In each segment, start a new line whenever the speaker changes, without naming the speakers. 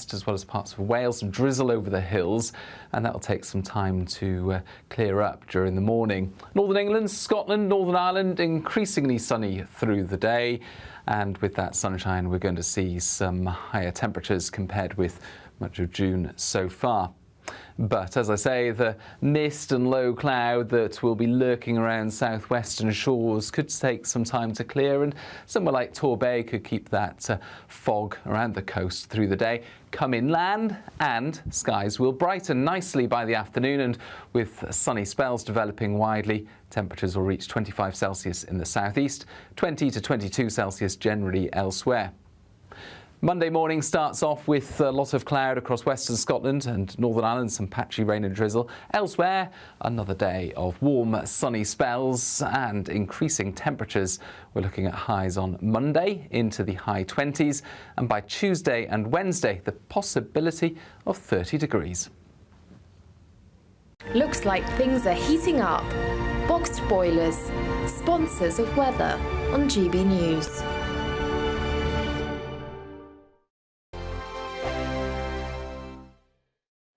west as well as parts of Wales. Some drizzle over the hills, and that will take some time to clear up during the morning. Northern England, Scotland, Northern Ireland, increasingly sunny through the day. And with that sunshine, we're going to see some higher temperatures compared with much of June so far. But as I say, the mist and low cloud that will be lurking around southwestern shores could take some time to clear, and somewhere like Torbay could keep that fog around the coast through the day. Come inland and skies will brighten nicely by the afternoon, and with sunny spells developing widely, temperatures will reach 25 Celsius in the southeast, 20 to 22 Celsius generally elsewhere. Monday morning starts off with a lot of cloud across western Scotland and Northern Ireland, some patchy rain and drizzle. Elsewhere, another day of warm, sunny spells and increasing temperatures. We're looking at highs on Monday into the high 20s, and by Tuesday and Wednesday, the possibility of 30 degrees.
Looks like things are heating up. Boxed boilers, sponsors of weather on GB News.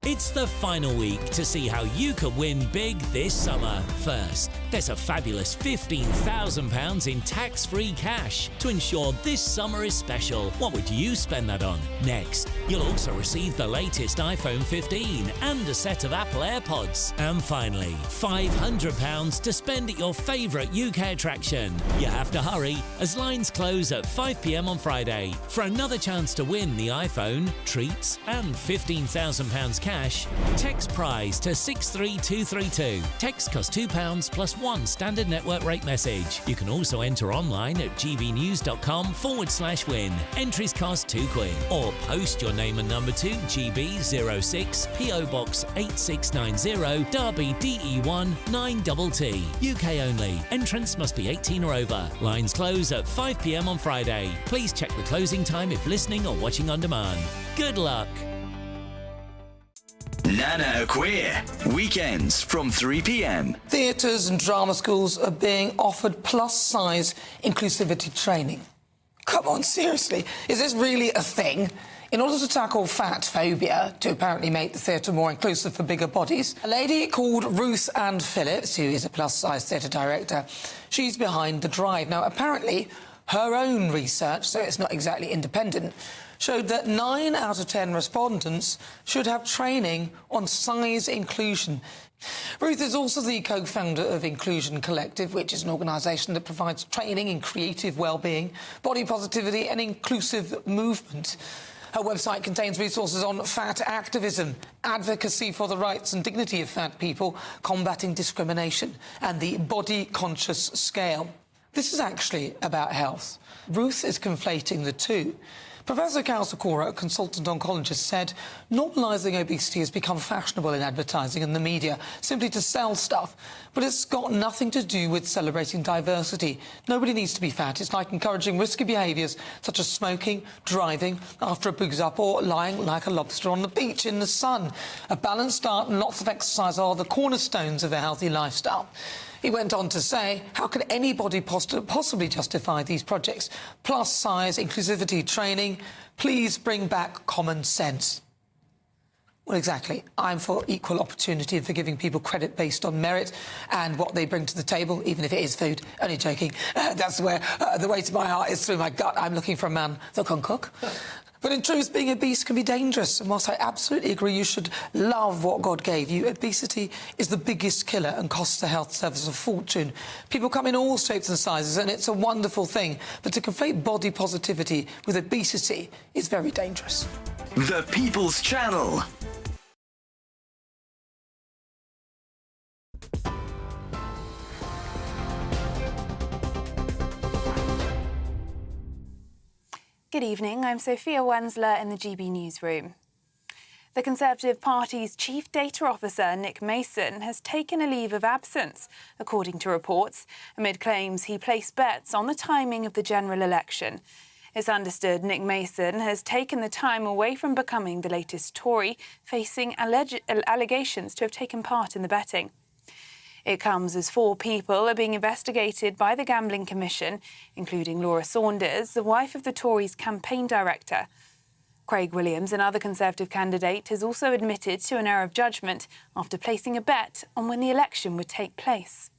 It's the final week to see how you could win big this summer. First, there's a fabulous £15,000 in tax-free cash to ensure this summer is special. What would you spend that on? Next, you'll also receive the latest iPhone 15 and a set of Apple AirPods. And finally, £500 to spend at your favourite UK attraction. You have to hurry as lines close at 5 p.m. on Friday. For another chance to win the iPhone, treats and £15,000 cash, text prize to 63232. Text costs £2 plus one standard network rate message. You can also enter online at gbnews.com/win. Entries cost £2, or post your name and number to GB06 PO Box 8690 Derby DE1 9TT. UK only. Entrants must be 18 or over. Lines close at 5 p.m. on Friday. Please check the closing time if listening or watching on demand. Good luck.
Nana are Queer, weekends from 3 p.m.
Theatres and drama schools are being offered plus-size inclusivity training. Come on, seriously, is this really a thing? In order to tackle fat phobia, to apparently make the theatre more inclusive for bigger bodies, a lady called Ruth Ann Phillips, who is a plus-size theatre director, she's behind the drive. Now, apparently, her own research, so it's not exactly independent, showed that 9 out of 10 respondents should have training on size inclusion. Ruth is also the co-founder of Inclusion Collective, which is an organisation that provides training in creative well-being, body positivity and inclusive movement. Her website contains resources on fat activism, advocacy for the rights and dignity of fat people, combating discrimination and the body-conscious scale. This is actually about health. Ruth is conflating the two. Professor Carol Sikora, a consultant oncologist, said normalising obesity has become fashionable in advertising and the media simply to sell stuff, but it's got nothing to do with celebrating diversity. Nobody needs to be fat. It's like encouraging risky behaviours such as smoking, driving after a booze up, or lying like a lobster on the beach in the sun. A balanced diet and lots of exercise are the cornerstones of a healthy lifestyle. He went on to say, how can anybody possibly justify these projects? Plus-size inclusivity training, please bring back common sense. Well, exactly. I'm for equal opportunity and for giving people credit based on merit and what they bring to the table, even if it is food. Only joking. That's where the way to my heart is through my gut. I'm looking for a man that can cook. But in truth, being obese can be dangerous. And whilst I absolutely agree you should love what God gave you, obesity is the biggest killer and costs the health service a fortune. People come in all shapes and sizes, and it's a wonderful thing. But to conflate body positivity with obesity is very dangerous.
The People's Channel.
Good evening, I'm Sophia Wensler in the GB newsroom. The Conservative Party's Chief Data Officer, Nick Mason, has taken a leave of absence, according to reports, amid claims he placed bets on the timing of the general election. It's understood Nick Mason has taken the time away from becoming the latest Tory, facing allegations to have taken part in the betting. It comes as 4 people are being investigated by the Gambling Commission, including Laura Saunders, the wife of the Tories' campaign director. Craig Williams, another Conservative candidate, has also admitted to an error of judgment after placing a bet on when the election would take place.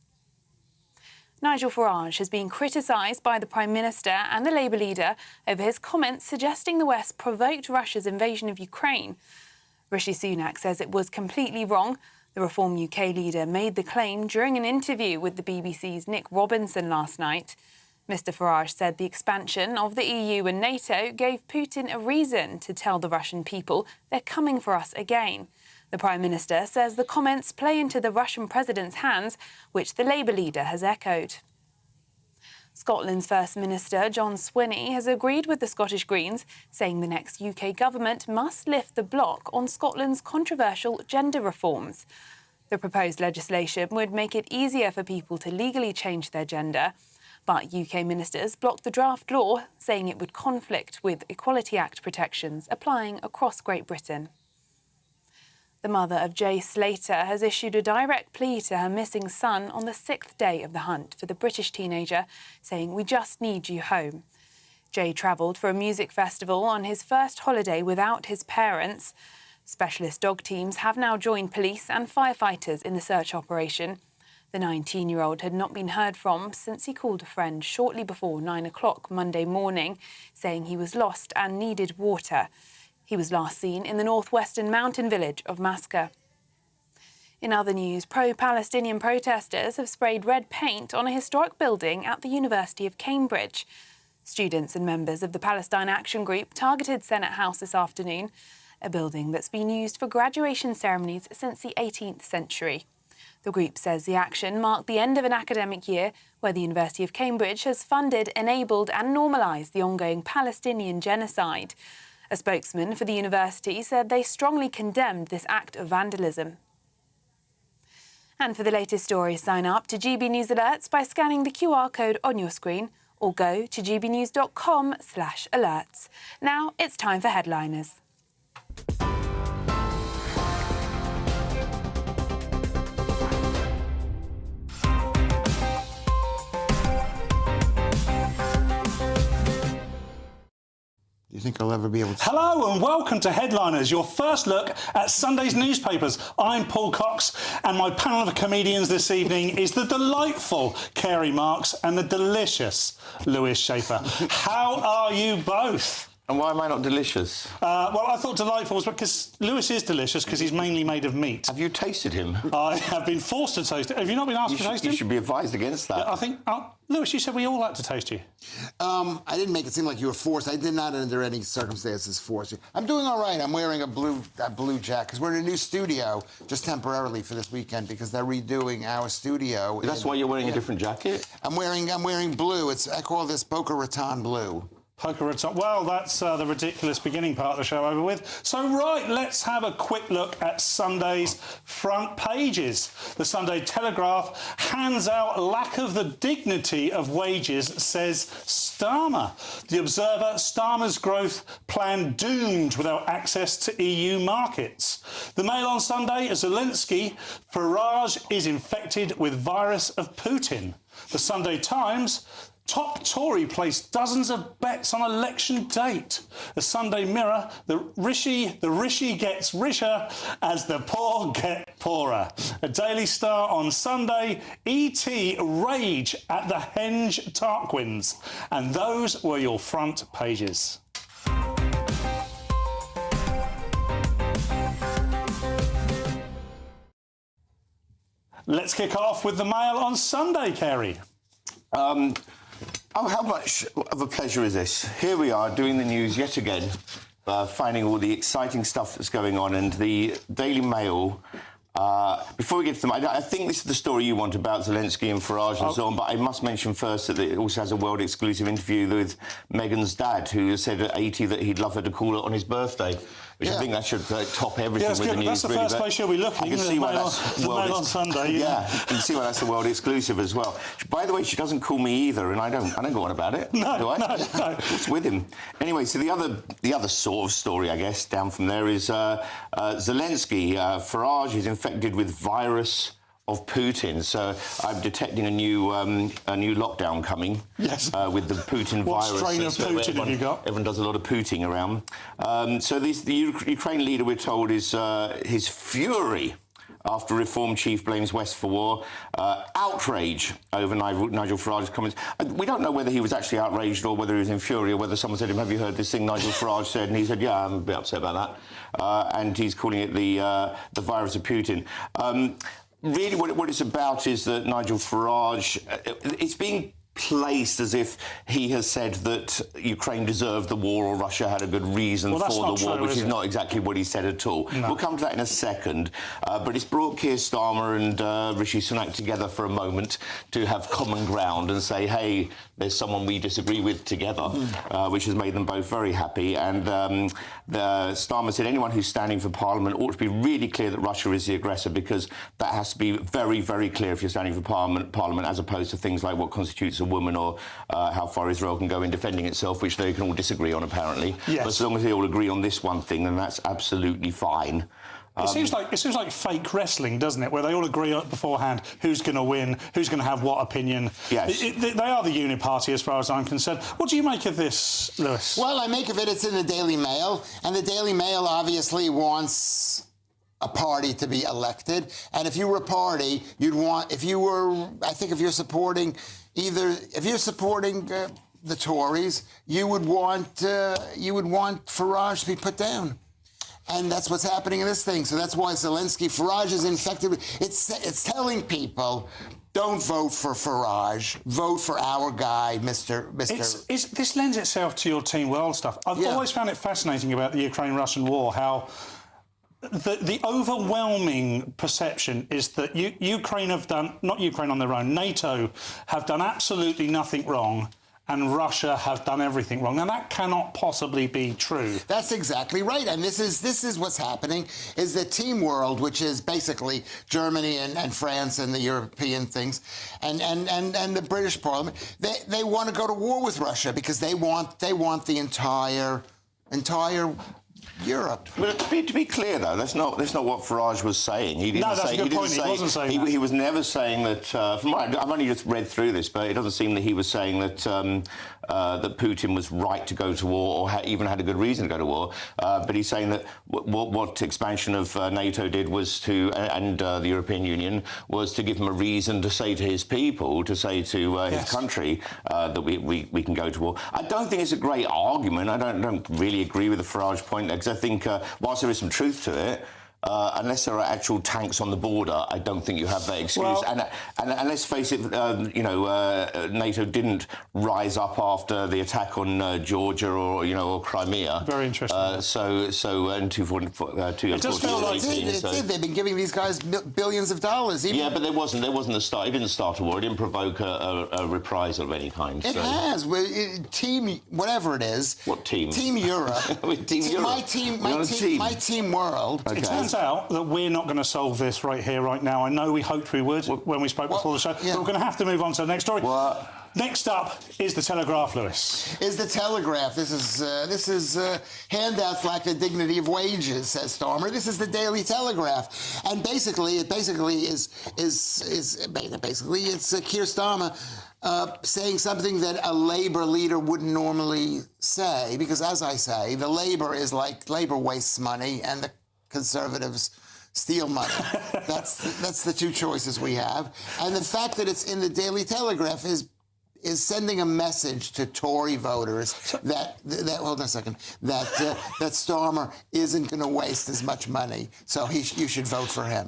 Nigel Farage has been criticised by the Prime Minister and the Labour leader over his comments suggesting the West provoked Russia's invasion of Ukraine. Rishi Sunak says it was completely wrong. The Reform UK leader made the claim during an interview with the BBC's Nick Robinson last night. Mr Farage said the expansion of the EU and NATO gave Putin a reason to tell the Russian people they're coming for us again. The Prime Minister says the comments play into the Russian president's hands, which the Labour leader has echoed. Scotland's First Minister, John Swinney, has agreed with the Scottish Greens, saying the next UK government must lift the block on Scotland's controversial gender reforms. The proposed legislation would make it easier for people to legally change their gender, but UK ministers blocked the draft law, saying it would conflict with Equality Act protections applying across Great Britain. The mother of Jay Slater has issued a direct plea to her missing son on the 6th day of the hunt for the British teenager, saying, "We just need you home." Jay travelled for a music festival on his first holiday without his parents. Specialist dog teams have now joined police and firefighters in the search operation. The 19-year-old had not been heard from since he called a friend shortly before 9 o'clock Monday morning, saying he was lost and needed water. He was last seen in the northwestern mountain village of Maska. In other news, pro-Palestinian protesters have sprayed red paint on a historic building at the University of Cambridge. Students and members of the Palestine Action Group targeted Senate House this afternoon, a building that's been used for graduation ceremonies since the 18th century. The group says the action marked the end of an academic year where the University of Cambridge has funded, enabled and normalised the ongoing Palestinian genocide. A spokesman for the university said they strongly condemned this act of vandalism. And for the latest stories, sign up to GB News Alerts by scanning the QR code on your screen or go to gbnews.com/alerts. Now it's time for headliners.
Do you think I'll ever be able to...
Hello and welcome to Headliners, your first look at Sunday's newspapers. I'm Paul Cox and my panel of comedians this evening is the delightful Carey Marks and the delicious Lewis Schaefer. How are you both?
And why am I not delicious?
Well, I thought delightful was because Lewis is delicious because he's mainly made of meat.
Have you tasted him?
I have been forced to taste it. Have you not been asked to taste him?
You should be advised against that.
I think... Lewis, you said we all like to taste you.
I didn't make it seem like you were forced. I did not, under any circumstances, force you. I'm doing all right. I'm wearing a blue jacket because we're in a new studio just temporarily for this weekend because they're redoing our studio.
That's why you're wearing a different jacket?
I'm wearing blue. I call this Boca Raton blue.
Boca Raton. Well, that's the ridiculous beginning part of the show over with. So, right, let's have a quick look at Sunday's front pages. The Sunday Telegraph hands out lack of the dignity of wages, says Starmer. The Observer, Starmer's growth plan doomed without access to EU markets. The Mail on Sunday, Zelensky, Farage is infected with virus of Putin. The Sunday Times, top Tory placed dozens of bets on election date. The Sunday Mirror, the Rishi gets richer as the poor get poorer. A Daily Star on Sunday, E.T. rage at the Henge Tarquins. And those were your front pages. Let's kick off with the Mail on Sunday, Carey.
Oh, how much of a pleasure is this? Here we are doing the news yet again, finding all the exciting stuff that's going on, and the Daily Mail. Before we get to them, I think this is the story you want about Zelensky and Farage and so on, but I must mention first that it also has a world-exclusive interview with Meghan's dad, who said at 80 that he'd love her to call it on his birthday, which I think that should top everything with the news.
That's the first place you'll be looking.
I can see why that's
the Mail on Sunday.
Yeah, you can see why that's the world exclusive as well. By the way, she doesn't call me either, and I don't go on about it.
No,
do I?
No.
What's with him? Anyway, so the other sort of story, I guess, down from there is Zelensky. Farage is infected with virus of Putin. So I'm detecting a new lockdown coming.
Yes.
With the Putin
what
virus.
What strain of Putin have you got?
Everyone does a lot of Putin around. So the Ukraine leader, we're told, is his fury after Reform chief blames West for war. Outrage over Nigel Farage's comments. We don't know whether he was actually outraged or whether he was in fury or whether someone said to him, have you heard this thing Nigel Farage said? And he said, yeah, I'm a bit upset about that. And he's calling it the virus of Putin. Really what it's about is that Nigel Farage, it's being placed as if he has said that Ukraine deserved the war or Russia had a good reason for the war, which is not exactly what he said at all. No. We'll come to that in a second. But it's brought Keir Starmer and Rishi Sunak together for a moment to have common ground and say, hey, there's someone we disagree with together, which has made them both very happy. And Starmer said anyone who's standing for Parliament ought to be really clear that Russia is the aggressor, because that has to be very, very clear if you're standing for Parliament, as opposed to things like what constitutes a woman or how far Israel can go in defending itself, which they can all disagree on, apparently.
Yes.
But as long as they all agree on this one thing, then that's absolutely fine.
It seems like fake wrestling, doesn't it? Where they all agree beforehand who's going to win, who's going to have what opinion.
Yes.
They are the uniparty, as far as I'm concerned. What do you make of this, Lewis?
Well, I make of it's in the Daily Mail, and the Daily Mail obviously wants a party to be elected. And if you were a party, you'd want, if you're supporting the Tories, you would want Farage to be put down. And that's what's happening in this thing. So that's why Farage is infected. It's telling people, don't vote for Farage. Vote for our guy, Mr.
This lends itself to your Team World stuff. I've always found it fascinating about the Ukraine-Russian war, how the overwhelming perception is that Ukraine have done, not Ukraine on their own, NATO have done absolutely nothing wrong, and Russia have done everything wrong. Now, that cannot possibly be true.
That's exactly right. And this is what's happening, is that Team World, which is basically Germany and France and the European things, and the British Parliament, they want to go to war with Russia because they want the entire Europe.
But to be clear, though, that's not what Farage was saying. He didn't
that's a good point. He wasn't saying that.
He was never saying that. I've only just read through this, but it doesn't seem that he was saying that that Putin was right to go to war or even had a good reason to go to war. But he's saying that what expansion of NATO did was and the European Union was to give him a reason to say to his people, to say to his country that we can go to war. I don't think it's a great argument. I don't really agree with the Farage point there, because I think whilst there is some truth to it, unless there are actual tanks on the border, I don't think you have that excuse.
Well,
and let's face it, NATO didn't rise up after the attack on Georgia or Crimea.
Very interesting.
In 2014.
It does feel like
they've been giving these guys billions of dollars.
Yeah, but there wasn't a start. It didn't start a war. It didn't provoke a reprisal of any kind.
It has. Team, whatever it is.
What team?
Team Europe.
Team Europe.
My team World.
Okay.
It turns out that we're not going to solve this right here, right now. I know we hoped we would when we spoke before the show, but we're going to have to move on to the next story.
What?
Next up is the Telegraph, Lewis.
Is the Telegraph. This is handouts lack the dignity of wages, says Starmer. This is the Daily Telegraph, and basically it's Keir Starmer saying something that a Labour leader wouldn't normally say, because, as I say, the Labour wastes money and the Conservatives steal money. That's the two choices we have, and the fact that it's in the Daily Telegraph is sending a message to Tory voters that hold on a second, that Starmer isn't going to waste as much money, so you should vote for him.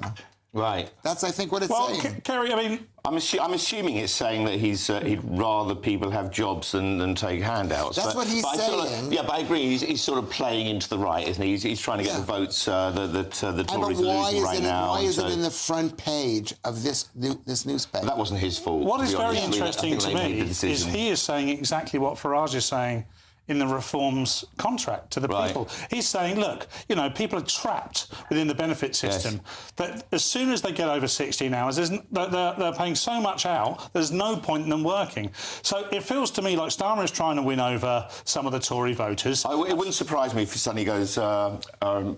Right.
That's, I think, what it's saying.
Kerry, I mean,
I'm assuming it's saying that he'd rather people have jobs than take handouts.
That's what he's saying.
But I agree. He's sort of playing into the right, isn't he? He's trying to get the votes that the Tories are losing right now.
Why is it in the front page of this newspaper?
That wasn't his fault.
What is very interesting to me is he is saying exactly what Farage is saying in the reforms contract to the people. He's saying, look, you know, people are trapped within the benefit system that as soon as they get over 16 hours, they're paying so much out, there's no point in them working. So it feels to me like Starmer is trying to win over some of the Tory voters.
It wouldn't surprise me if he suddenly goes,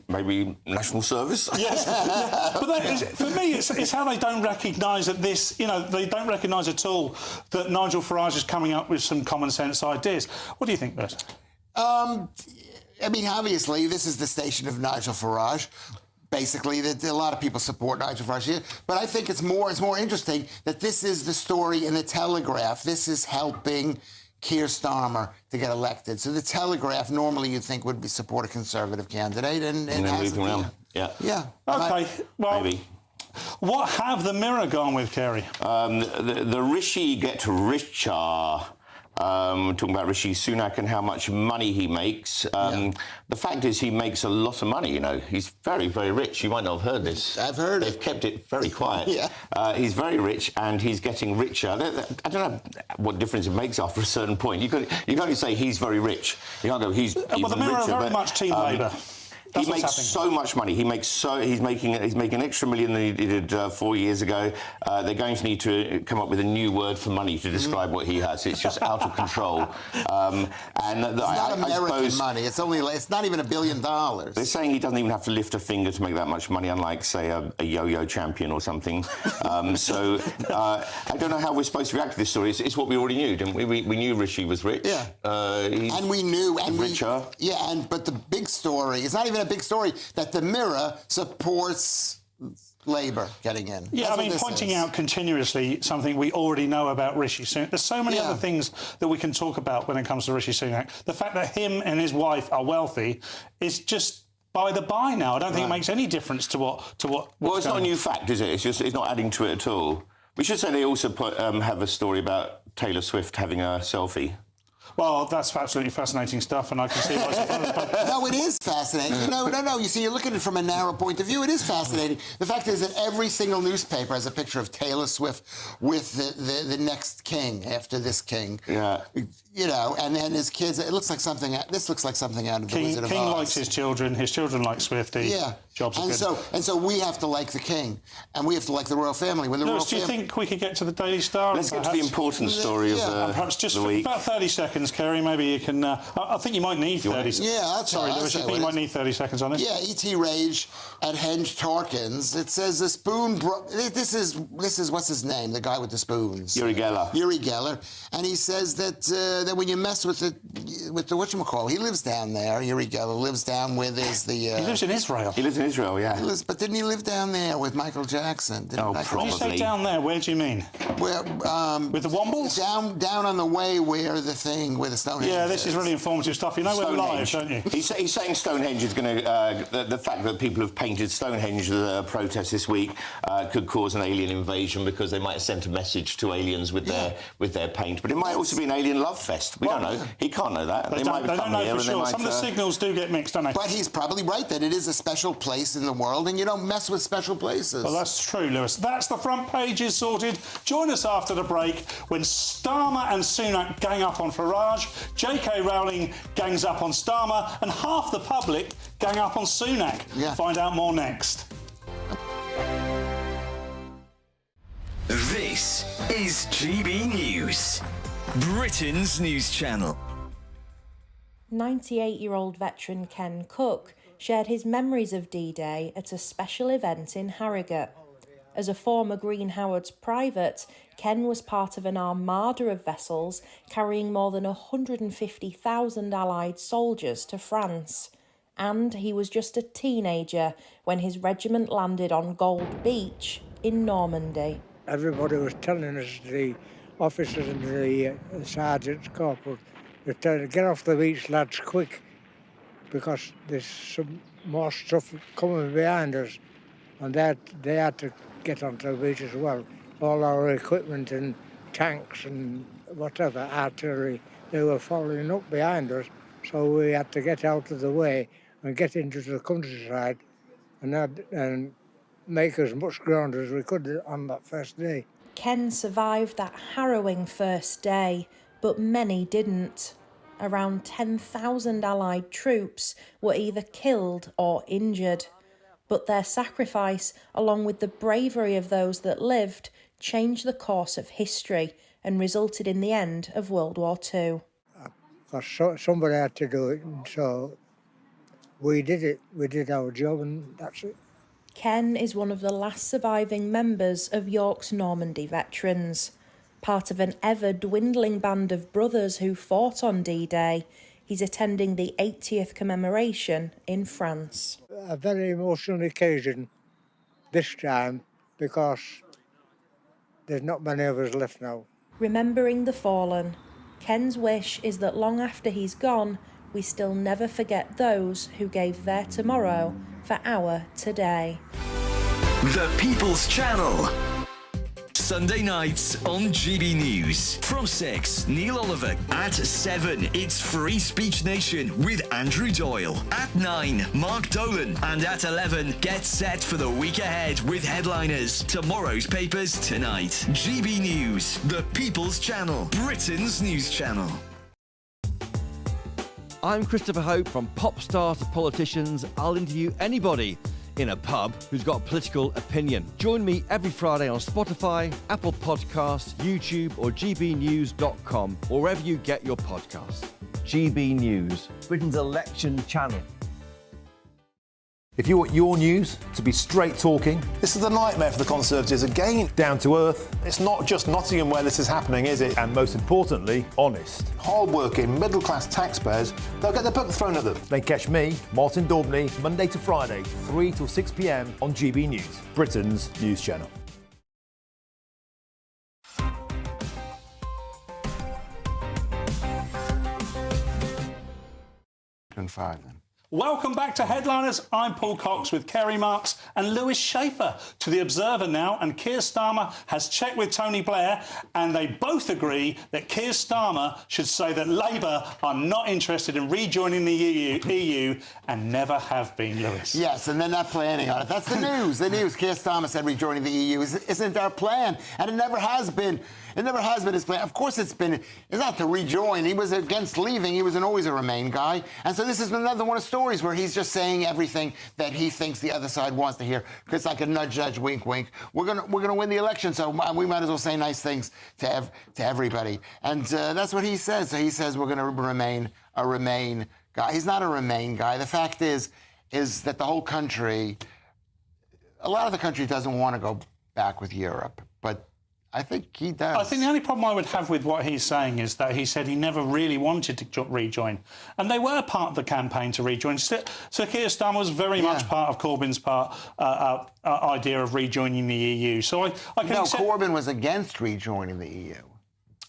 maybe national service.
Yes, but that is, for me, it's how they don't recognise that this, you know, they don't recognise at all that Nigel Farage is coming up with some common sense ideas. What do you think, Bert?
I mean, obviously, this is the station of Nigel Farage. Basically, that a lot of people support Nigel Farage here, but I think it's more interesting that this is the story in the Telegraph. This is helping Keir Starmer to get elected. So the Telegraph normally you'd think would support a Conservative candidate, and
then move around. Yeah.
Okay. Well,
maybe.
What have the Mirror gone with, Kerry?
The Rishi get richer. We're talking about Rishi Sunak and how much money he makes. The fact is he makes a lot of money, you know. He's very, very rich. You might not have heard this.
I've heard
They've kept it very quiet. He's very rich and he's getting richer. I don't know what difference it makes after a certain point. You can only say he's very rich. You can't go, he's even richer.
Well, the Mirror are very much Team Labour.
He makes so much money. He's making an extra million than he did 4 years ago. They're going to need to come up with a new word for money to describe what he has. It's just out of control. And
it's not American money. It's not even $1 billion.
They're saying he doesn't even have to lift a finger to make that much money, unlike, say, a yo-yo champion or something. So I don't know how we're supposed to react to this story. It's what we already knew, didn't we? We knew Rishi was rich.
And we knew, and
richer.
But the big story, it's not even a big story that the Mirror supports Labour getting in.
Yeah,
That's
I mean, pointing out continuously something we already know about Rishi Sunak. There's so many other things that we can talk about when it comes to Rishi Sunak. The fact that him and his wife are wealthy is just by the by now. I don't think it makes any difference to what.
Well, it's not a new fact, is it? It's not adding to it at all. We should say they also have a story about Taylor Swift having a selfie.
Well, that's absolutely fascinating stuff, and I can see why.
No, it is fascinating. No. You see, you look at it from a narrow point of view. It is fascinating. The fact is that every single newspaper has a picture of Taylor Swift with the next king after this king.
Yeah.
You know, and then his kids. It looks like something. This looks like something out of the Wizard of Oz.
King likes his children. His children like Swifty.
Yeah.
Jobs are good.
And so we have to like the king, and we have to like the royal family. When the royal
do you think we could get to the Daily Star?
Let's get to the important story of
perhaps just
the
for
week.
about 30 seconds, Kerry. Maybe you can. I think you might need 30 seconds.
Yeah, that's
sorry, Lewis. I think you might need 30 seconds on this.
Yeah, E.T. Rage at Henge Tarkins. It says the spoon. This is what's his name? The guy with the spoons.
Uri Geller.
Uri Geller, and he says that when you mess with the whatchamacallit, he lives down there. Uri Geller lives down with
he lives in Israel.
He lives in Israel, yeah.
But didn't he live down there with Michael Jackson?
Probably.
When you say down there, where do you mean?
Where
with the Wombles?
Down on the way where the Stonehenge.
Yeah, this is really informative stuff. You know we're live, don't you?
He's saying Stonehenge is going to... the fact that people have painted Stonehenge as a protest this week could cause an alien invasion because they might have sent a message to aliens with their paint. But it might also be an alien love fest. We don't know. He can't know that.
They don't know for sure. Some of the signals do get mixed, don't they?
But he's probably right that it is a special place in the world, and you don't mess with special places.
Well, that's true, Lewis. That's the front pages sorted. Join us after the break when Starmer and Sunak gang up on Farage, J.K. Rowling gangs up on Starmer, and half the public gang up on Sunak. Find out more next.
This is GB News, Britain's news channel.
98-year-old veteran Ken Cook shared his memories of D-Day at a special event in Harrogate. As a former Green Howards private, Ken was part of an armada of vessels carrying more than 150,000 Allied soldiers to France. And he was just a teenager when his regiment landed on Gold Beach in Normandy.
Everybody was telling us, the officers and the sergeants, corporals, to get off the beach, lads, quick, because there's some more stuff coming behind us, and they had to get onto the beach as well. All our equipment and tanks and whatever, artillery, they were following up behind us, so we had to get out of the way and get into the countryside and make as much ground as we could on that first day.
Ken survived that harrowing first day, but many didn't. around 10,000 Allied troops were either killed or injured. But their sacrifice, along with the bravery of those that lived, changed the course of history and resulted in the end of World War II.
Because somebody had to do it, and so we did it. We did our job, and that's it.
Ken is one of the last surviving members of York's Normandy veterans. Part of an ever-dwindling band of brothers who fought on D-Day, he's attending the 80th commemoration in France.
A very emotional occasion this time, because there's not many of us left now.
Remembering the fallen, Ken's wish is that long after he's gone, we still never forget those who gave their tomorrow for our today.
The People's Channel. Sunday nights on GB News. From 6, Neil Oliver. At 7, it's Free Speech Nation with Andrew Doyle. At 9, Mark Dolan. And at 11, get set for the week ahead with headliners. Tomorrow's papers tonight. GB News, the People's Channel, Britain's news channel.
I'm Christopher Hope. From pop stars to politicians, I'll interview anybody in a pub who's got a political opinion. Join me every Friday on Spotify, Apple Podcasts, YouTube or gbnews.com, or wherever you get your podcasts. GB News, Britain's election channel.
If you want your news to be straight talking, this is a nightmare for the Conservatives again. Down to earth. It's not just Nottingham where this is happening, is it? And most importantly, honest. Hard-working, middle-class taxpayers, they'll get their book thrown at them. Then catch me, Martin Daubney, Monday to Friday, 3 till 6 p.m. on GB News, Britain's news channel.
And 5 then.
Welcome back to Headliners. I'm Paul Cox with Kerry Marks and Lewis Schaefer. To The Observer now, and Keir Starmer has checked with Tony Blair, and they both agree that Keir Starmer should say that Labour are not interested in rejoining the EU and never have been, Lewis.
Yes, and they're not planning on it. That's the news. The news. Keir Starmer said rejoining the EU isn't our plan, and it never has been. It never has been his plan. Of course it's not to rejoin. He was against leaving. He was always a Remain guy. And so this is another one of stories where he's just saying everything that he thinks the other side wants to hear. It's like a nudge, wink, wink. We're gonna win the election, so we might as well say nice things to everybody. And that's what he says. So he says we're going to remain a Remain guy. He's not a Remain guy. The fact is that the whole country, a lot of the country doesn't want to go back with Europe, but I think he does.
I think the only problem I would have with what he's saying is that he said he never really wanted to rejoin. And they were part of the campaign to rejoin. So Keir Starmer was very much part of Corbyn's idea of rejoining the EU. So I can accept...
Corbyn was against rejoining the EU.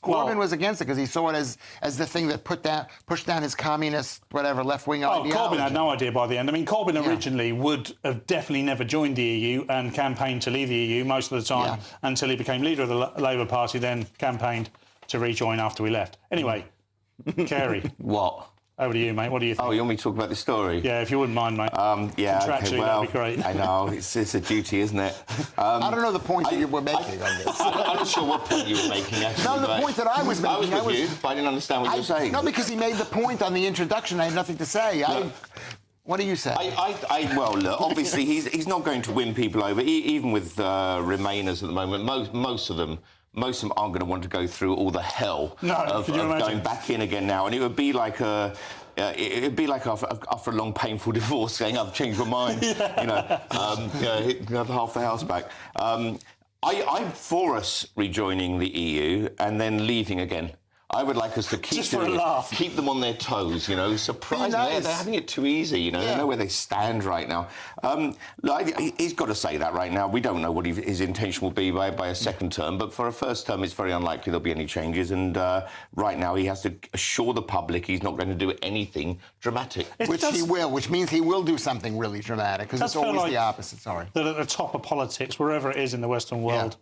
Corbyn was against it because he saw it as the thing that pushed down his communist, whatever, left-wing ideology.
Corbyn had no idea by the end. I mean, Corbyn originally would have definitely never joined the EU and campaigned to leave the EU most of the time until he became leader of the Labour Party, then campaigned to rejoin after we left. Anyway, Kerry.
What?
Over to you, mate. What do you think?
Oh, you want me to talk about the story?
Yeah, if you wouldn't mind, mate.
Yeah,
contractually, that'd be great.
I know, it's a duty, isn't it?
I don't know the point that you were making on this.
I'm not sure what point you were making, actually.
No, the point that I was making.
I was with you, but I didn't understand what you were saying.
No, because he made the point on the introduction. I had nothing to say. What do you say?
Well, look, obviously he's not going to win people over, even with Remainers at the moment. Most of them aren't going to want to go through all the hell of going back in again now. And it would be like it'd be like after a long, painful divorce, saying, "I've changed my mind." You have half the house back. I'm for us rejoining the EU and then leaving again. I would like us to keep them on their toes, surprisingly.
Nice.
They're having it too easy, They know where they stand right now. He's got to say that right now. We don't know what his intention will be by a second term, but for a first term, it's very unlikely there'll be any changes. And right now, he has to assure the public he's not going to do anything dramatic.
Which means he will do something really dramatic, because it's always the opposite,
That at the top of politics, wherever it is in the Western world,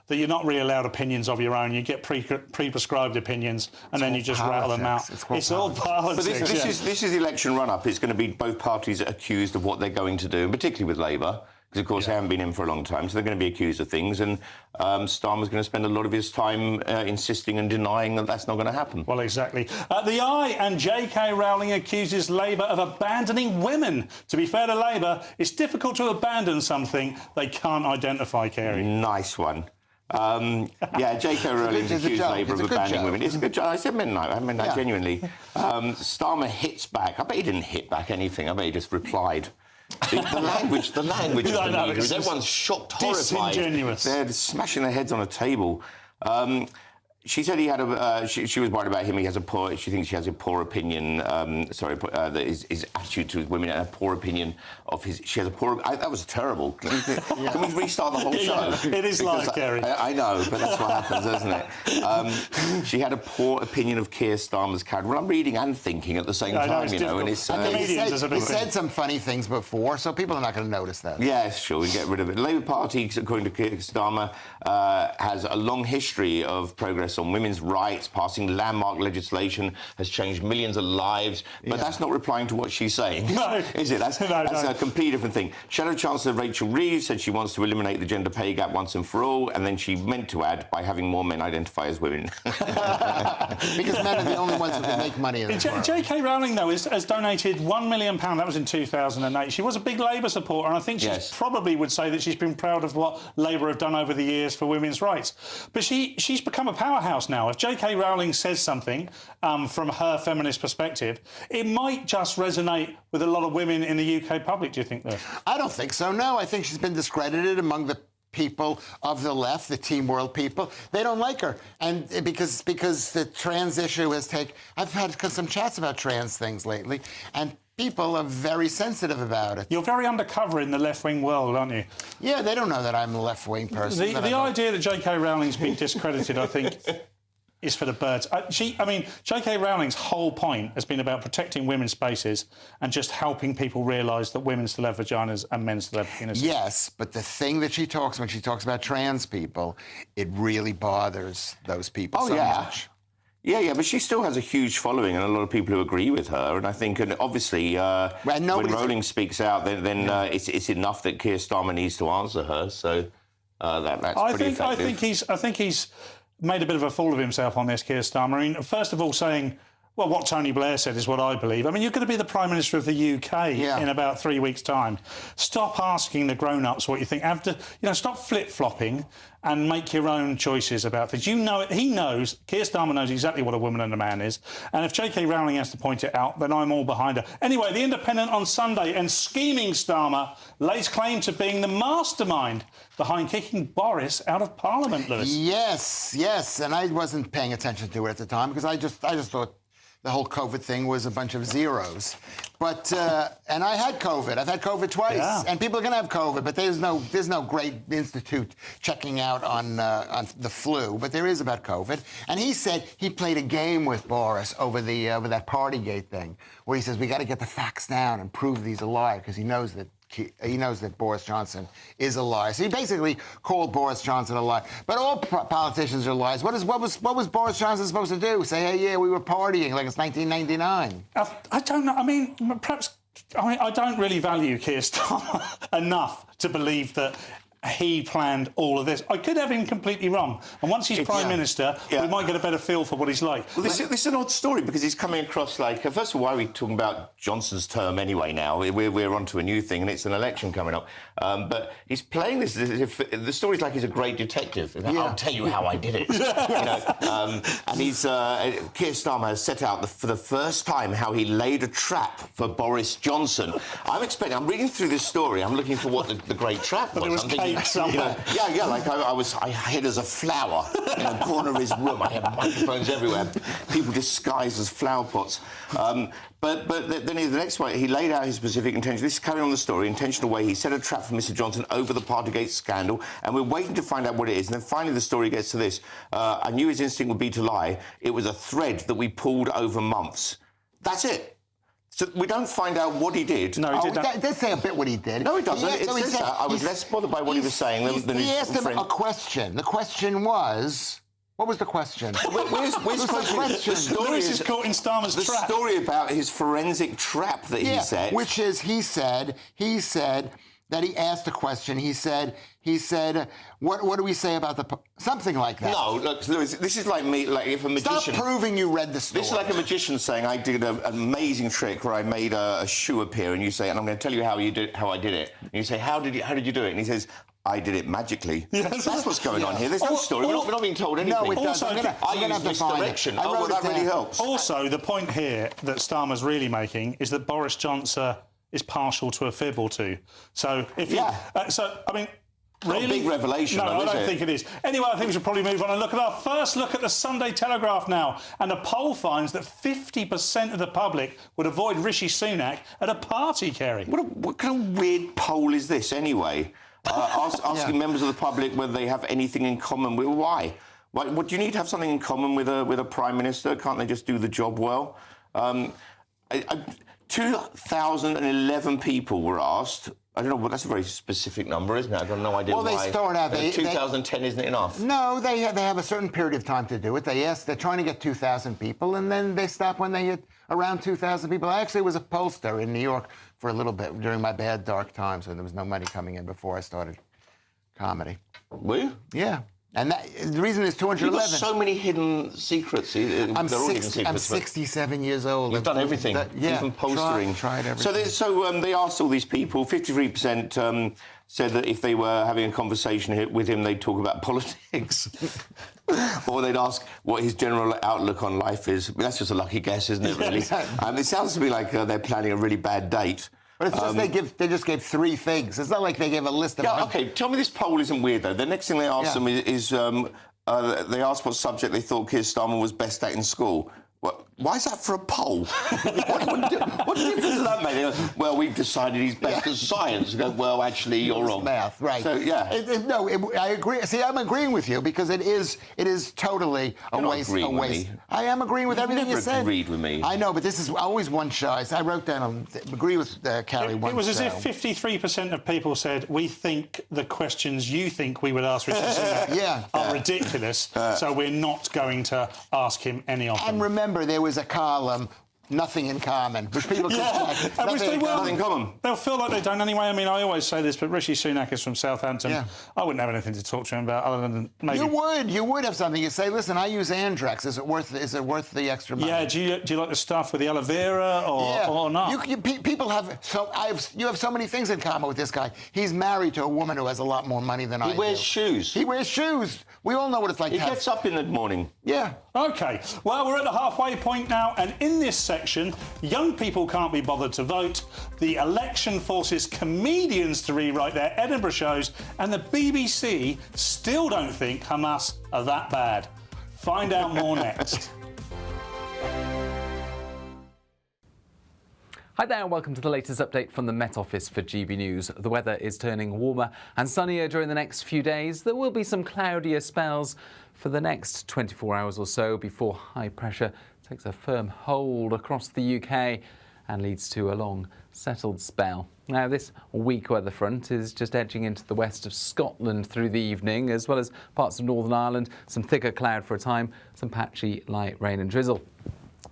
that you're not really allowed opinions of your own. You get pre-prescribed opinions, and then you just rattle them out. It's all politics.
But this is the election run-up. It's going to be both parties accused of what they're going to do, and particularly with Labour, because, of course, they haven't been in for a long time, so they're going to be accused of things, and Starmer's going to spend a lot of his time insisting and denying that that's not going to happen.
Well, exactly. The Eye and J.K. Rowling accuses Labour of abandoning women. To be fair to Labour, it's difficult to abandon something they can't identify, Kerry.
Nice one. Yeah, J.K. Rowling's accused Labour of abandoning women. It's a good joke. I meant that genuinely. Starmer hits back. I bet he didn't hit back anything. I bet he just replied. The language of the media, everyone's shocked, horrified.
Disingenuous.
They're smashing their heads on a table. She said he had she was worried about him. He has she thinks he has a poor opinion. That his attitude to women and a poor opinion of his. She has a poor. That was terrible. Can we restart the whole show?
It is like Kerry.
I know, but that's what happens, isn't it? She had a poor opinion of Keir Starmer's character. Well, I'm reading and thinking at the same time, you know, and it's.
He said some funny things before, so people are not going to notice that.
Yeah, sure, we get rid of it. The Labour Party, according to Keir Starmer, has a long history of progress on women's rights. Passing landmark legislation has changed millions of lives, but that's not replying to what she's saying, is it? That's a completely different thing. Shadow Chancellor Rachel Reeves said she wants to eliminate the gender pay gap once and for all, and then she meant to add by having more men identify as women.
Because men are the only ones who can make money in this world.
J.K. Rowling, though, has donated £1 million. That was in 2008. She was a big Labour supporter, and I think she probably would say that she's been proud of what Labour have done over the years for women's rights. But she's become a powerhouse now. If J.K. Rowling says something from her feminist perspective, it might just resonate with a lot of women in the UK public, do you think, though?
I don't think so, no. I think she's been discredited among the people of the left, the Team World people. They don't like her. And because the trans issue has I've had some chats about trans things lately, and people are very sensitive about it.
You're very undercover in the left-wing world, aren't you?
Yeah, they don't know that I'm a left-wing person.
The idea that J.K. Rowling's been discredited, I think, is for the birds. J.K. Rowling's whole point has been about protecting women's spaces and just helping people realise that women still have vaginas and men still have penises.
Yes, but the thing that when she talks about trans people, it really bothers those people so much.
Yeah, but she still has a huge following and a lot of people who agree with her. And I think, obviously, when Rowling speaks out, then it's enough that Keir Starmer needs to answer her. So that's pretty effective.
I think he's made a bit of a fool of himself on this, Keir Starmer. I mean, first of all, saying, well, what Tony Blair said is what I believe. I mean, you're going to be the Prime Minister of the UK in about 3 weeks' time. Stop asking the grown-ups what you think. Stop flip-flopping and make your own choices about things. You know, Keir Starmer knows exactly what a woman and a man is. And if J.K. Rowling has to point it out, then I'm all behind her. Anyway, The Independent on Sunday, and scheming Starmer lays claim to being the mastermind behind kicking Boris out of Parliament, Lewis.
Yes, and I wasn't paying attention to it at the time because I just thought the whole COVID thing was a bunch of zeros. But, and I had COVID. I've had COVID twice. And people are going to have COVID, but there's no great institute checking out on the flu, but there is about COVID. And he said he played a game with Boris over that Partygate thing, where he says, we got to get the facts down and prove these a lie, because he knows that Boris Johnson is a liar. So he basically called Boris Johnson a liar. But all politicians are liars. What was Boris Johnson supposed to do? Say, hey, yeah, we were partying like it's 1999.
I don't know. I mean, perhaps I don't really value Keir Starmer enough to believe that he planned all of this. I could have him completely wrong. And once he's Prime Minister, we might get a better feel for what he's like.
Well, this is an odd story because he's coming across like... First of all, why are we talking about Johnson's term anyway now? We're onto a new thing and it's an election coming up. But he's playing this as if... The story's like he's a great detective. I'll tell you how I did it. And he's... Keir Starmer has set out for the first time how he laid a trap for Boris Johnson. I'm reading through this story. I'm looking for what the great trap was.
But it was cake somewhere.
I hid as a flower in a corner of his room. I had microphones everywhere. People disguised as flower pots. But then the next way, he laid out his specific intention. This is carrying on the story, intentional way. He set a trap for Mr. Johnson over the Partygate scandal, and we're waiting to find out what it is. And then finally the story gets to this. I knew his instinct would be to lie. It was a thread that we pulled over months. That's it. So we don't find out what he did.
No, he did. They say a bit what he did.
No, he doesn't. I was less bothered by what he was saying than his
He asked him
friend.
a question. The question was... What was the question?
Where's the question? The story
Lewis is caught in Starmer's trap.
The story about his forensic trap that he set.
Which is, he said, that he asked a question. He said, what do we say about the something like that?
No, look, Lewis, this is like me, like if a magician.
Stop proving you read the story.
This is like a magician saying, I did an amazing trick where I made a shoe appear, and you say, and I'm going to tell you how I did it. And you say, how did you do it? And he says, I did it magically. Yes. That's what's going on here. There's no story. We're not being told anything.
No, it doesn't.
I use misdirection. Oh, well, that really helps.
Also, the point here that Starmer's really making is that Boris Johnson is partial to a fib or two. So, if I mean, really?
Not a big revelation,
no,
though,
I don't think it is. Anyway, I think we should probably move on and look at our first look at the Sunday Telegraph now. And a poll finds that 50% of the public would avoid Rishi Sunak at a party, Kerry.
What kind of weird poll is this, anyway? Asking members of the public whether they have anything in common with... Why? What do you need to have something in common with a Prime Minister? Can't they just do the job well? 2,011 people were asked. I don't know, but that's a very specific number, isn't it? I've got no idea why.
Well, they start out...
2010 isn't enough.
No, they have a certain period of time to do it. They're trying to get 2,000 people, and then they stop when they hit around 2,000 people. I actually was a pollster in New York for a little bit during my bad, dark times when there was no money coming in before I started comedy.
Were you?
Yeah. And the reason is 211.
You've got so many hidden secrets.
I'm 67 years old.
You've done everything, even postering.
Tried everything.
So they asked all these people. 53% said that if they were having a conversation with him, they'd talk about politics. Or they'd ask what his general outlook on life is. That's just a lucky guess, isn't it, really? It sounds to me like they're planning a really bad date.
But it's just they just gave 3 things. It's not like they gave a list of...
Yeah, OK, tell me this poll isn't weird, though. The next thing they asked them is they asked what subject they thought Keir Starmer was best at in school. Why is that for a poll? what difference does that make? They go, well, we've decided he's best at science. You go, well, actually, you're wrong.
Math, right.
So, yeah.
I agree. See, I'm agreeing with you because it is totally a waste. I am agreeing with everything you said.
You've never agreed with me.
I know, but this is always one choice. I wrote down, agree with Carrie once.
It was as if 53% of people said, we think the questions you think we would ask Richard Sunak are ridiculous, so we're not going to ask him any of them.
And remember, there was a column, nothing in common, which people could
nothing in common.
They'll feel like they don't anyway. I mean, I always say this, but Rishi Sunak is from Southampton. Yeah. I wouldn't have anything to talk to him about other than maybe...
You would have something. You say, listen, I use Andrex. Is it worth the extra money?
Yeah. Do you like the stuff with the aloe vera or not?
People have... you have so many things in common with this guy. He's married to a woman who has a lot more money than I do.
He wears shoes.
He wears shoes. We all know what it's like
He gets up in the morning.
Yeah.
OK. Well, we're at the halfway point now, and in this section, young people can't be bothered to vote, the election forces comedians to rewrite their Edinburgh shows, and the BBC still don't think Hamas are that bad. Find out more next.
Hi there and welcome to the latest update from the Met Office for GB News. The weather is turning warmer and sunnier during the next few days. There will be some cloudier spells for the next 24 hours or so before high pressure takes a firm hold across the UK and leads to a long settled spell. Now this weak weather front is just edging into the west of Scotland through the evening, as well as parts of Northern Ireland, some thicker cloud for a time, some patchy light rain and drizzle.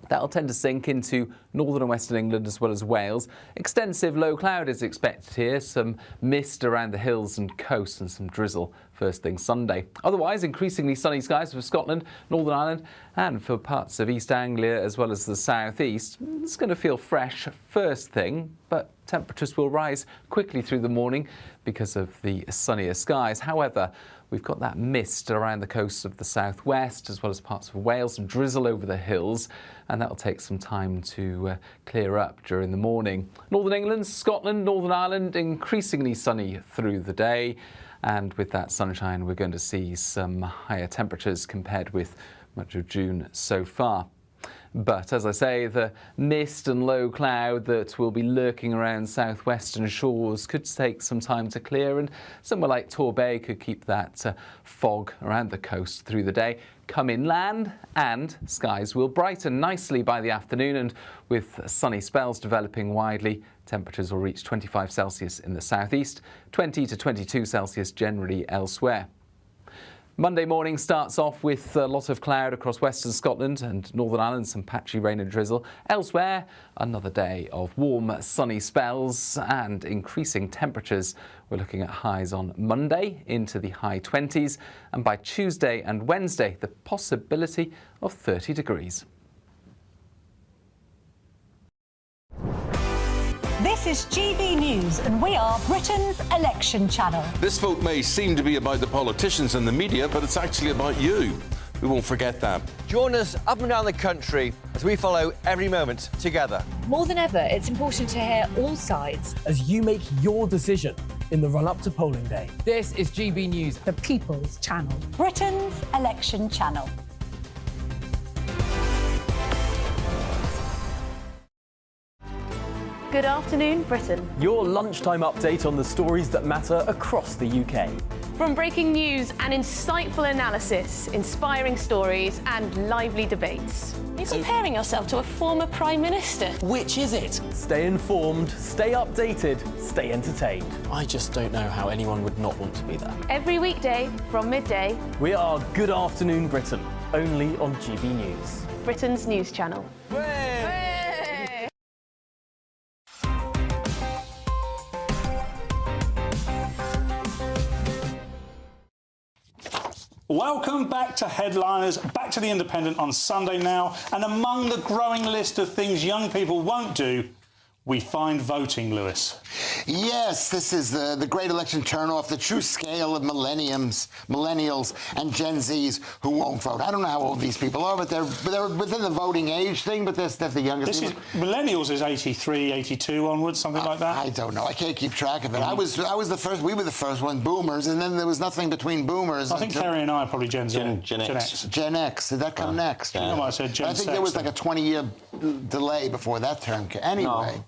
That'll tend to sink into northern and western England as well as Wales. Extensive low cloud is expected here, some mist around the hills and coast and some drizzle first thing Sunday. Otherwise, increasingly sunny skies for Scotland, Northern Ireland and for parts of East Anglia as well as the southeast. It's going to feel fresh first thing, but temperatures will rise quickly through the morning because of the sunnier skies. However, we've got that mist around the coast of the southwest as well as parts of Wales, some drizzle over the hills, and that'll take some time to clear up during the morning. Northern England, Scotland, Northern Ireland, increasingly sunny through the day, and with that sunshine we're going to see some higher temperatures compared with much of June so far. But as I say, the mist and low cloud that will be lurking around southwestern shores could take some time to clear, and somewhere like Torbay could keep that fog around the coast through the day. Come inland and skies will brighten nicely by the afternoon, and with sunny spells developing widely, temperatures will reach 25 Celsius in the southeast, 20 to 22 Celsius generally elsewhere. Monday morning starts off with a lot of cloud across western Scotland and Northern Ireland, some patchy rain and drizzle. Elsewhere, another day of warm, sunny spells and increasing temperatures. We're looking at highs on Monday into the high 20s, and by Tuesday and Wednesday, the possibility of 30 degrees.
This is GB News, and we are Britain's election channel.
This vote may seem to be about the politicians and the media, but it's actually about you. We won't forget that.
Join us up and down the country as we follow every moment together.
More than ever, it's important to hear all sides
as you make your decision in the run-up to polling day.
This is GB News,
the People's Channel. Britain's election channel.
Good afternoon, Britain.
Your lunchtime update on the stories that matter across the UK.
From breaking news and insightful analysis, inspiring stories and lively debates.
You're comparing yourself to a former Prime Minister.
Which is it? Stay informed, stay updated, stay entertained.
I just don't know how anyone would not want to be there.
Every weekday from midday.
We are Good Afternoon Britain, only on GB News.
Britain's news channel.
Welcome back to Headliners, back to The Independent on Sunday now, and among the growing list of things young people won't do, we find voting, Lewis.
Yes, this is the great election turnoff, the true scale of millennials and Gen Zs who won't vote. I don't know how old these people are, but they're within the voting age thing, but that's the youngest people.
Millennials is 83, 82 onwards, something like that?
I don't know. I can't keep track of it. I was the first, we were the first one, boomers, and then there was nothing between boomers.
I think Kerry and I are probably Gen Z.
Gen X.
Gen X. Did that come next?
I might have said Gen
I think there was like a 20-year delay before that term came. Anyway. No.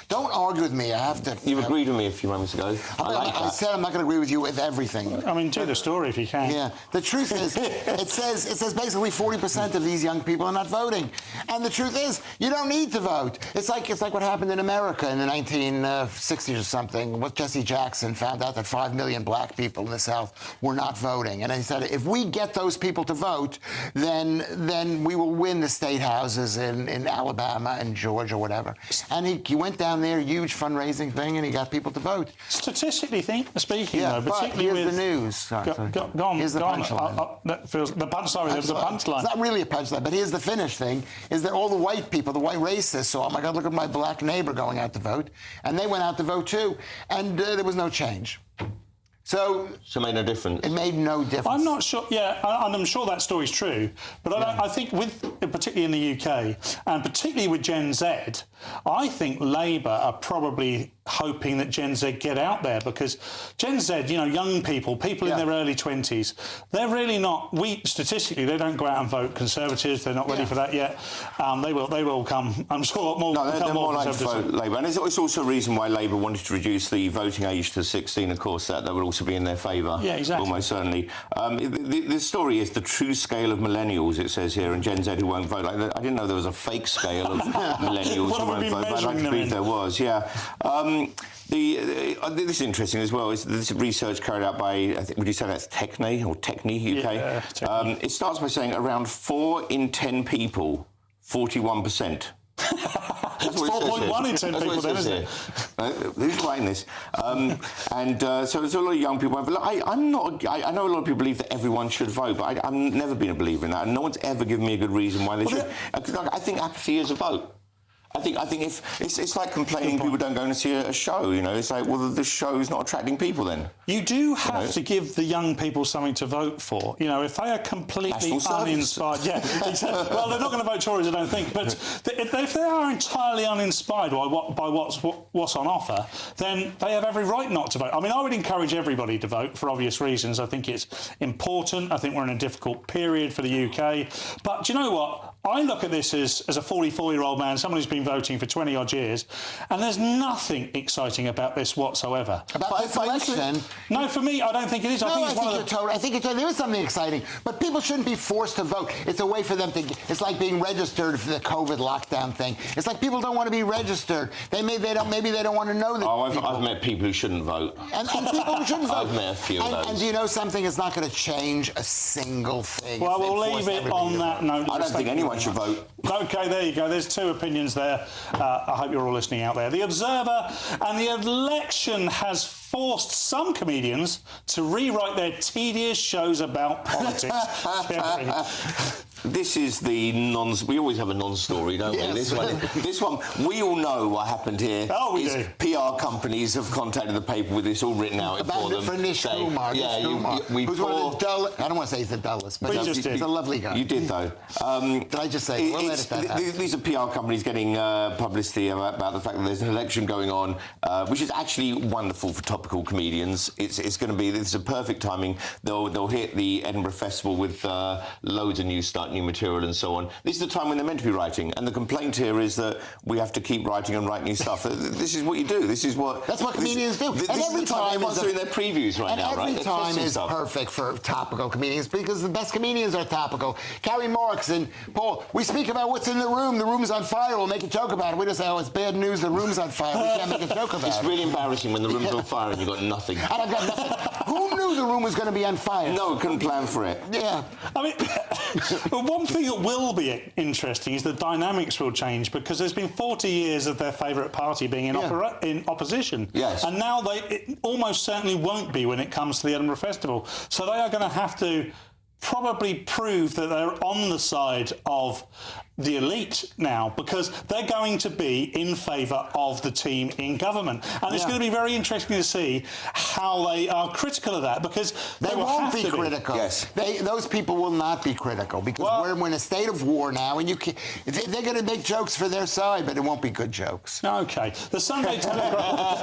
Don't argue with me. I have to.
You agreed with me a few moments ago.
I said I'm not going to agree with you with everything.
I mean, do the story if you can.
Yeah. The truth is, it says basically 40% of these young people are not voting, and the truth is, you don't need to vote. It's like what happened in America in the 1960s or something. What Jesse Jackson found out that 5 million black people in the South were not voting, and he said if we get those people to vote, then we will win the state houses in Alabama and Georgia, whatever. And he went down there, huge fundraising thing, and he got people to vote.
Statistically speaking,
yeah,
though, particularly
here's
with
the news.
Go on.
Here's the punchline.
That feels the punch. Sorry, there was a punchline.
It's not really a punchline, but here's the finish thing: is that all the white people, the white racists, saw, oh my God, look at my black neighbor going out to vote, and they went out to vote too, and there was no change. So
it made no difference.
It made no difference.
I'm not sure. Yeah, and I'm sure that story's true. But I think, particularly in the UK, and particularly with Gen Z, I think Labour are probably hoping that Gen Z get out there, because Gen Z, young people in their early 20s, they're really not. Statistically, they don't go out and vote Conservatives. They're not ready for that yet. They will come. I'm sure more.
No, they're more likely to vote Labour, and it's also a reason why Labour wanted to reduce the voting age to 16. Of course, that would also be in their favour.
Yeah, exactly.
Almost certainly. The story is the true scale of millennials, it says here, and Gen Z who won't vote. I didn't know there was a fake scale of millennials who won't vote, but I'd like to believe there was, yeah. This is interesting as well. This research carried out by, would you say that's Techne or Techne UK?
Yeah, Techne.
It starts by saying around 4 in 10 people, 41%.
That's 4.1 in 10 people then, isn't it?
Who's writing this? So there's a lot of young people. But look, I know a lot of people believe that everyone should vote, but I've never been a believer in that, and no one's ever given me a good reason why they should. I think apathy is a vote. I think if it's like complaining people don't go and see a show, it's like, well, the show's not attracting people then.
You do have to give the young people something to vote for. If they are completely uninspired, well, they're not going to vote Tories, I don't think, but if they are entirely uninspired by what's on offer, then they have every right not to vote. I mean, I would encourage everybody to vote for obvious reasons. I think it's important. I think we're in a difficult period for the UK. But do you know what? I look at this as a 44-year-old man, someone who's been voting for 20-odd years, and there's nothing exciting about this whatsoever.
About this election?
No, for me, I don't think it is.
I think there is something exciting, but people shouldn't be forced to vote. It's a way for them to. It's like being registered for the COVID lockdown thing. It's like people don't want to be registered. Maybe they don't want to know that.
Oh, I've met people who shouldn't vote.
And people who shouldn't vote.
I've met a few of those.
And do you know something? It's not going to change a single thing.
Well, we'll leave it on that note.
I don't think anyone should vote.
OK, there you go. There's two opinions there. I hope you're all listening out there. The Observer and the election has forced some comedians to rewrite their tedious shows about politics.
This is the we always have a non-story, don't we? This one, we all know what happened here.
Oh, we do.
PR companies have contacted the paper with this all written out for them.
For Nish Kumar. Who's one of the dullest. I don't want to say he's the dullest, but he's a lovely guy.
You did, though.
Did I just say? We'll edit that out.
These are PR companies getting publicity about the fact that there's an election going on, which is actually wonderful for topical comedians. This is a perfect timing. They'll hit the Edinburgh Festival with loads of new material and so on. This is the time when they're meant to be writing, and the complaint here is that we have to keep writing and write new stuff. This is what you do. That's
what comedians do.
This is the time everyone's doing their previews right now, right?
Every time is perfect for topical comedians because the best comedians are topical. Carrie Marks and Paul, we speak about what's in the room. The room's on fire. We'll make a joke about it. We just say, oh, it's bad news. The room's on fire. We can't make a joke about it.
It's really embarrassing when the room's on fire and you've got nothing.
And I've got nothing. Who knew the room was going to be on fire?
No, couldn't plan for it.
Yeah.
I mean, but one thing that will be interesting is the dynamics will change because there's been 40 years of their favourite party being in opposition.
Yes.
And now it almost certainly won't be when it comes to the Edinburgh Festival. So they are going to have to probably prove that they're on the side of the elite now because they're going to be in favour of the team in government. And it's going to be very interesting to see how they are critical of that because
they won't be critical.
Yes.
Those people will not be critical because we're in a state of war now and they're going to make jokes for their side, but it won't be good jokes.
OK. The Sunday Telegraph...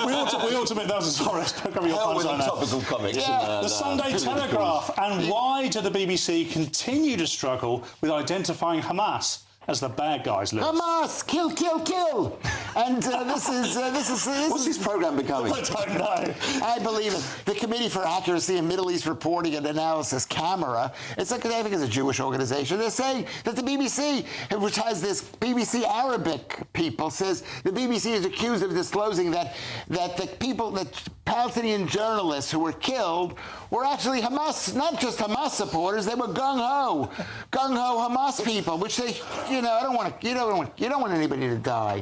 we ought to make that as a
topical comics.
The Sunday Telegraph and why do the BBC continue to struggle with identifying Hamas as the bad guys list?
Hamas, kill, kill, kill. And this is
what's this programme becoming?
I don't know.
I believe it. The Committee for Accuracy in Middle East Reporting and Analysis, CAMERA, it's like I think it's a Jewish organisation. They're saying that the BBC, which has this BBC Arabic people, says the BBC is accused of disclosing that the Palestinian journalists who were killed were actually Hamas, not just Hamas supporters. They were gung-ho Hamas people, which they, you don't want anybody to die.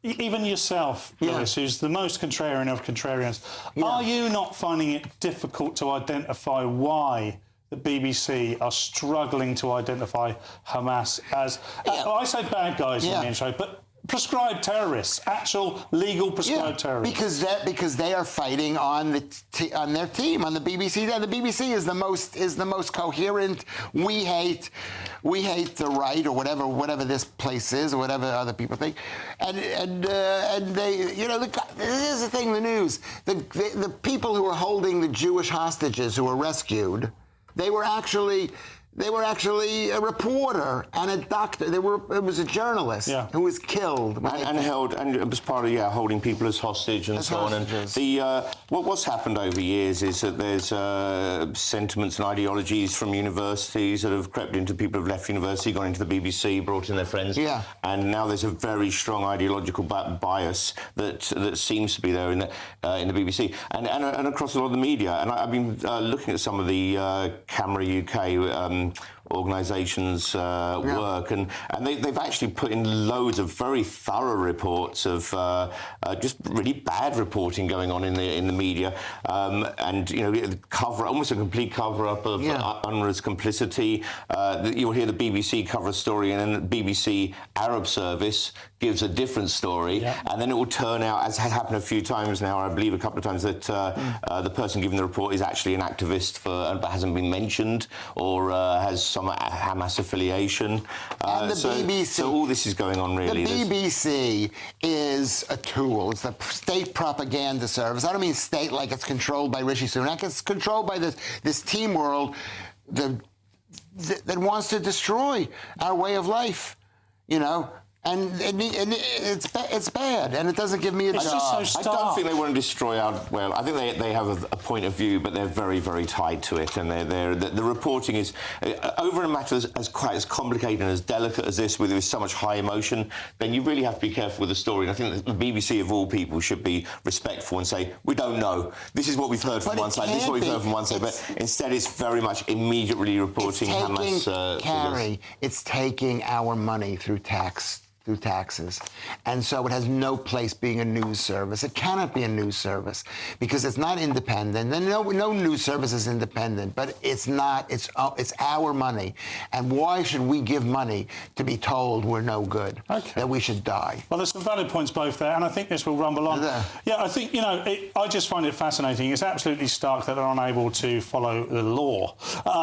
Even yourself, Lewis, who's the most contrarian of contrarians, are you not finding it difficult to identify why the BBC are struggling to identify Hamas as, I say bad guys in the intro, but prescribed terrorists, actual legal prescribed terrorists.
Because they are fighting on their team, on the BBC. The BBC is the most coherent. We hate the right or whatever this place is or whatever other people think. And they, here's the thing: the news, the people who were holding the Jewish hostages who were rescued, they were actually a reporter and a doctor. It was a journalist who was killed
and held, and it was part of holding people as hostage and so on. And what's happened over years is that there's sentiments and ideologies from universities that have crept into people who've left university, gone into the BBC, brought in their friends. Yeah. And now there's a very strong ideological bias that seems to be there in the BBC and across a lot of the media. And I've been looking at some of the CAMERA UK organisations' work, and they've actually put in loads of very thorough reports of just really bad reporting going on in the media, and almost a complete cover-up of UNRWA's complicity. You'll hear the BBC cover a story, and then the BBC Arab service gives a different story, and then it will turn out, as has happened a few times now, I believe a couple of times, that the person giving the report is actually an activist but hasn't been mentioned or has some Hamas affiliation.
And the BBC...
So all this is going on, really.
The BBC is a tool. It's the state propaganda service. I don't mean state like it's controlled by Rishi Sunak. It's controlled by this team world, the that wants to destroy our way of life, you know. And it's bad, and it doesn't give me a job.
I don't think they want to destroy our. Well, I think they have a point of view, but they're very, very tied to it, and the reporting is over a matter as quite as complicated and as delicate as this, with so much high emotion. Then you really have to be careful with the story. And I think that the BBC, of all people, should be respectful and say, we don't know. This is what we've heard from one side. This is what we've heard from one side. But instead, it's very much immediately reporting Hamas.
Carrie, it's taking our money through taxes. And so it has no place being a news service. It cannot be a news service because it's not independent. And no news service is independent, but it's not. It's our money. And why should we give money to be told we're no good, that we should die?
Well, there's some valid points both there, and I think this will rumble on. Yeah, I think, I just find it fascinating. It's absolutely stark that they're unable to follow the law.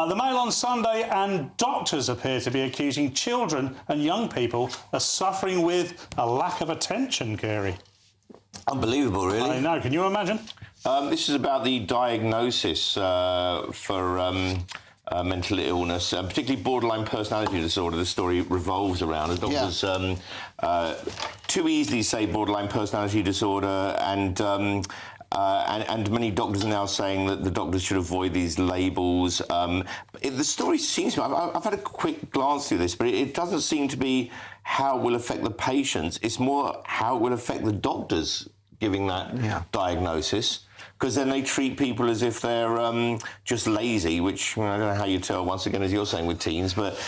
The Mail on Sunday, and doctors appear to be accusing children and young people of suffering with a lack of attention, Kerry.
Unbelievable, really.
I know. Can you imagine?
This is about the diagnosis for mental illness, particularly borderline personality disorder. The story revolves around as doctors too easily say borderline personality disorder, and many doctors are now saying that the doctors should avoid these labels. The story seems to me, I've had a quick glance through this, but it doesn't seem to be how it will affect the patients. It's more how it will affect the doctors giving that diagnosis. Because then they treat people as if they're just lazy, which I don't know how you tell, once again, as you're saying with teens, but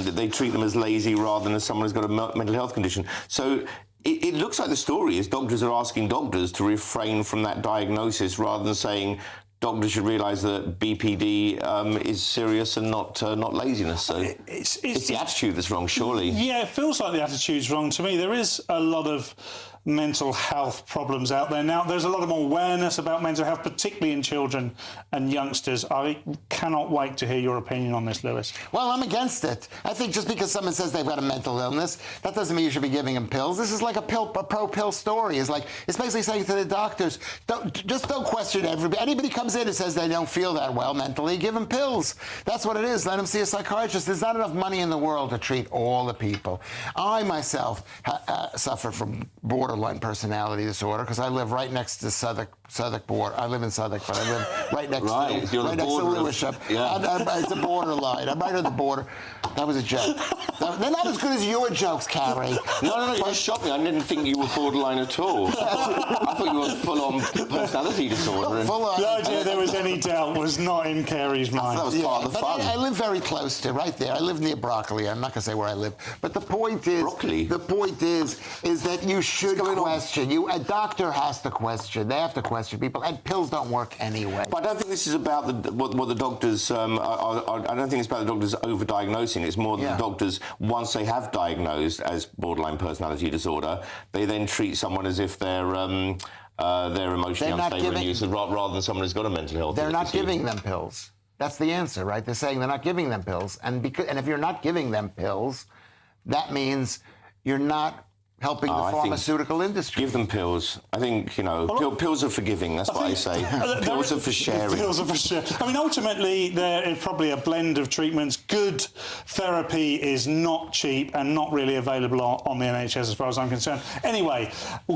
they treat them as lazy rather than as someone who's got a mental health condition. So it looks like the story is doctors are asking doctors to refrain from that diagnosis rather than saying doctors should realise that BPD is serious and not laziness. So it's the attitude that's wrong, surely.
Yeah, it feels like the attitude's wrong to me. There is a lot of mental health problems out there now. There's a lot of more awareness about mental health, particularly in children and youngsters. I cannot wait to hear your opinion on this, Lewis.
Well, I'm against it. I think just because someone says they've got a mental illness, that doesn't mean you should be giving them pills. This is like a pro-pill story. It's basically saying to the doctors, don't question everybody. Anybody comes in and says they don't feel that well mentally, give them pills. That's what it is. Let them see a psychiatrist. There's not enough money in the world to treat all the people. I myself suffer from borderline personality disorder because I live right next to Southwark border. I live in Southwark, but I live right next to Lewisham. It's a borderline. I'm right on the border. That was a joke. They're not as good as your jokes, Carrie.
No, you shocked me. I didn't think you were borderline at all. I thought you were full-on personality disorder.
The idea there was any doubt was not in Carrie's mind.
That was part of the fun.
I live very close to, right there. I live near Broccoli. I'm not going to say where I live. But the point is...
Broccoli?
The point is that you should question. A doctor has to question. They have to question people, and pills don't work anyway.
But I don't think this is about what the doctors I don't think it's about the doctors over-diagnosing. It's more that the doctors, once they have diagnosed as borderline personality disorder, they then treat someone as if they're emotionally unstable and useless, rather than someone who's got a mental health.
They're not giving them pills. That's the answer, right? They're saying they're not giving them pills, and if you're not giving them pills, that means you're not helping the pharmaceutical industry.
Give them pills. I think, pills are for giving. That's what I say. Pills are for sharing.
Pills are for sharing. I mean, ultimately, there is probably a blend of treatments. Good therapy is not cheap and not really available on the NHS as far as I'm concerned. Anyway,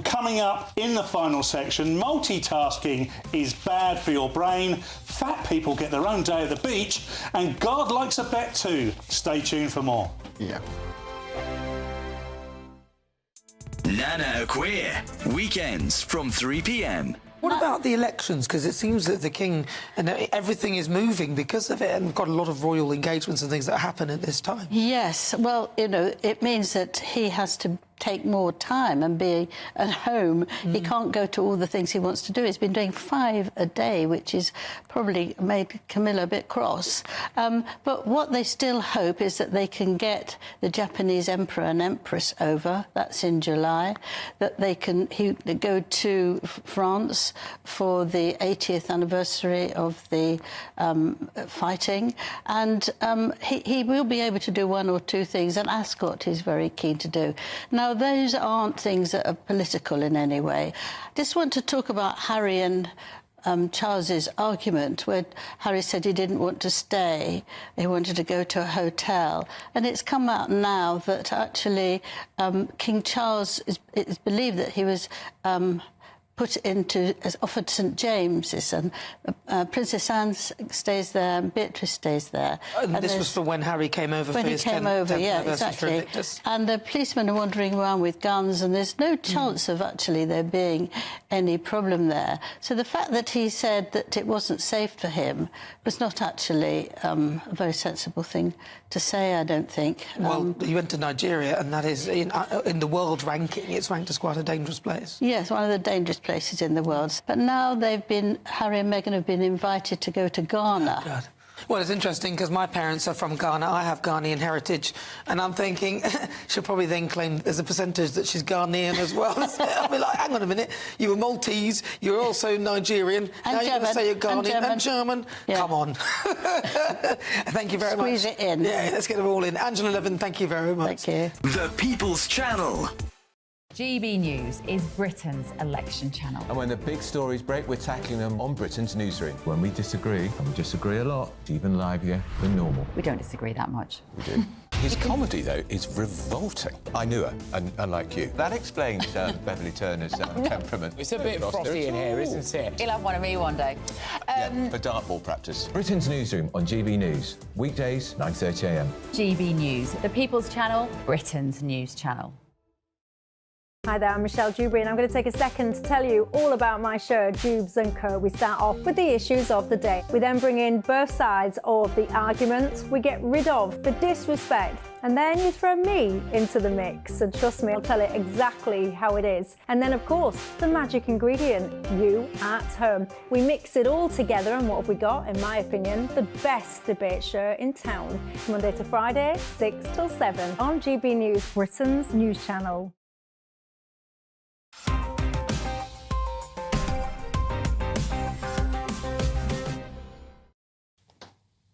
coming up in the final section, multitasking is bad for your brain, fat people get their own day at the beach, and God likes a bet too. Stay tuned for more.
Yeah.
Nana Queer, weekends from 3 p.m.
What about the elections? Because it seems that the King and everything is moving because of it, and we've got a lot of royal engagements and things that happen at this time.
Yes, well, it means that he has to take more time and be at home. He can't go to all the things he wants to do. He's been doing 5 a day, which has probably made Camilla a bit cross. But what they still hope is that they can get the Japanese Emperor and Empress over. That's in July. That they can go to France for the 80th anniversary of the fighting. And he will be able to do 1 or 2 things, and Ascot he's very keen to do. Now, those aren't things that are political in any way. Just want to talk about Harry and Charles's argument, where Harry said he didn't want to stay, he wanted to go to a hotel. And it's come out now that actually King Charles is believed that he was offered St James's, and Princess Anne stays there and Beatrice stays there.
And this was for when Harry came over for his 10th anniversary for Invictus.
And the policemen are wandering around with guns, and there's no chance of actually there being any problem there. So the fact that he said that it wasn't safe for him was not actually a very sensible thing to say, I don't think.
Well, he went to Nigeria, and that is, in the world ranking, it's ranked as quite a dangerous place.
Yes, one of the dangerous places in the world. But now Harry and Meghan have been invited to go to Ghana.
Oh, God. Well, it's interesting because my parents are from Ghana. I have Ghanaian heritage, and I'm thinking she'll probably then claim there's a percentage that she's Ghanaian as well. I'll be like, hang on a minute, you were Maltese, you're also Nigerian,
and
now you're going to say you're Ghanaian
and
German. Yeah. Come on. Thank you very much.
Squeeze it in.
Yeah, let's get them all in. Angela Levin, thank you very much.
Thank you.
The People's Channel.
GB News is Britain's election channel.
And when the big stories break, we're tackling them on Britain's newsroom. When we disagree, and we disagree a lot, it's even livelier than normal.
We don't disagree that much.
We do.
His comedy, though, is revolting. I knew her, unlike you.
That explains Beverly Turner's temperament.
It's a bit frothy in here, isn't it?
He'll have one of me one day.
For dartball practice.
Britain's newsroom on GB News. Weekdays, 9:30 a.m.
GB News, the People's Channel, Britain's news channel.
Hi there, I'm Michelle Dewberry, and I'm going to take a second to tell you all about my show, Dubes & Co. We start off with the issues of the day. We then bring in both sides of the argument. We get rid of the disrespect, and then you throw me into the mix. And trust me, I'll tell it exactly how it is. And then, of course, the magic ingredient, you at home. We mix it all together, and what have we got? In my opinion, the best debate show in town. Monday to Friday, 6 till 7 on GB News, Britain's news channel.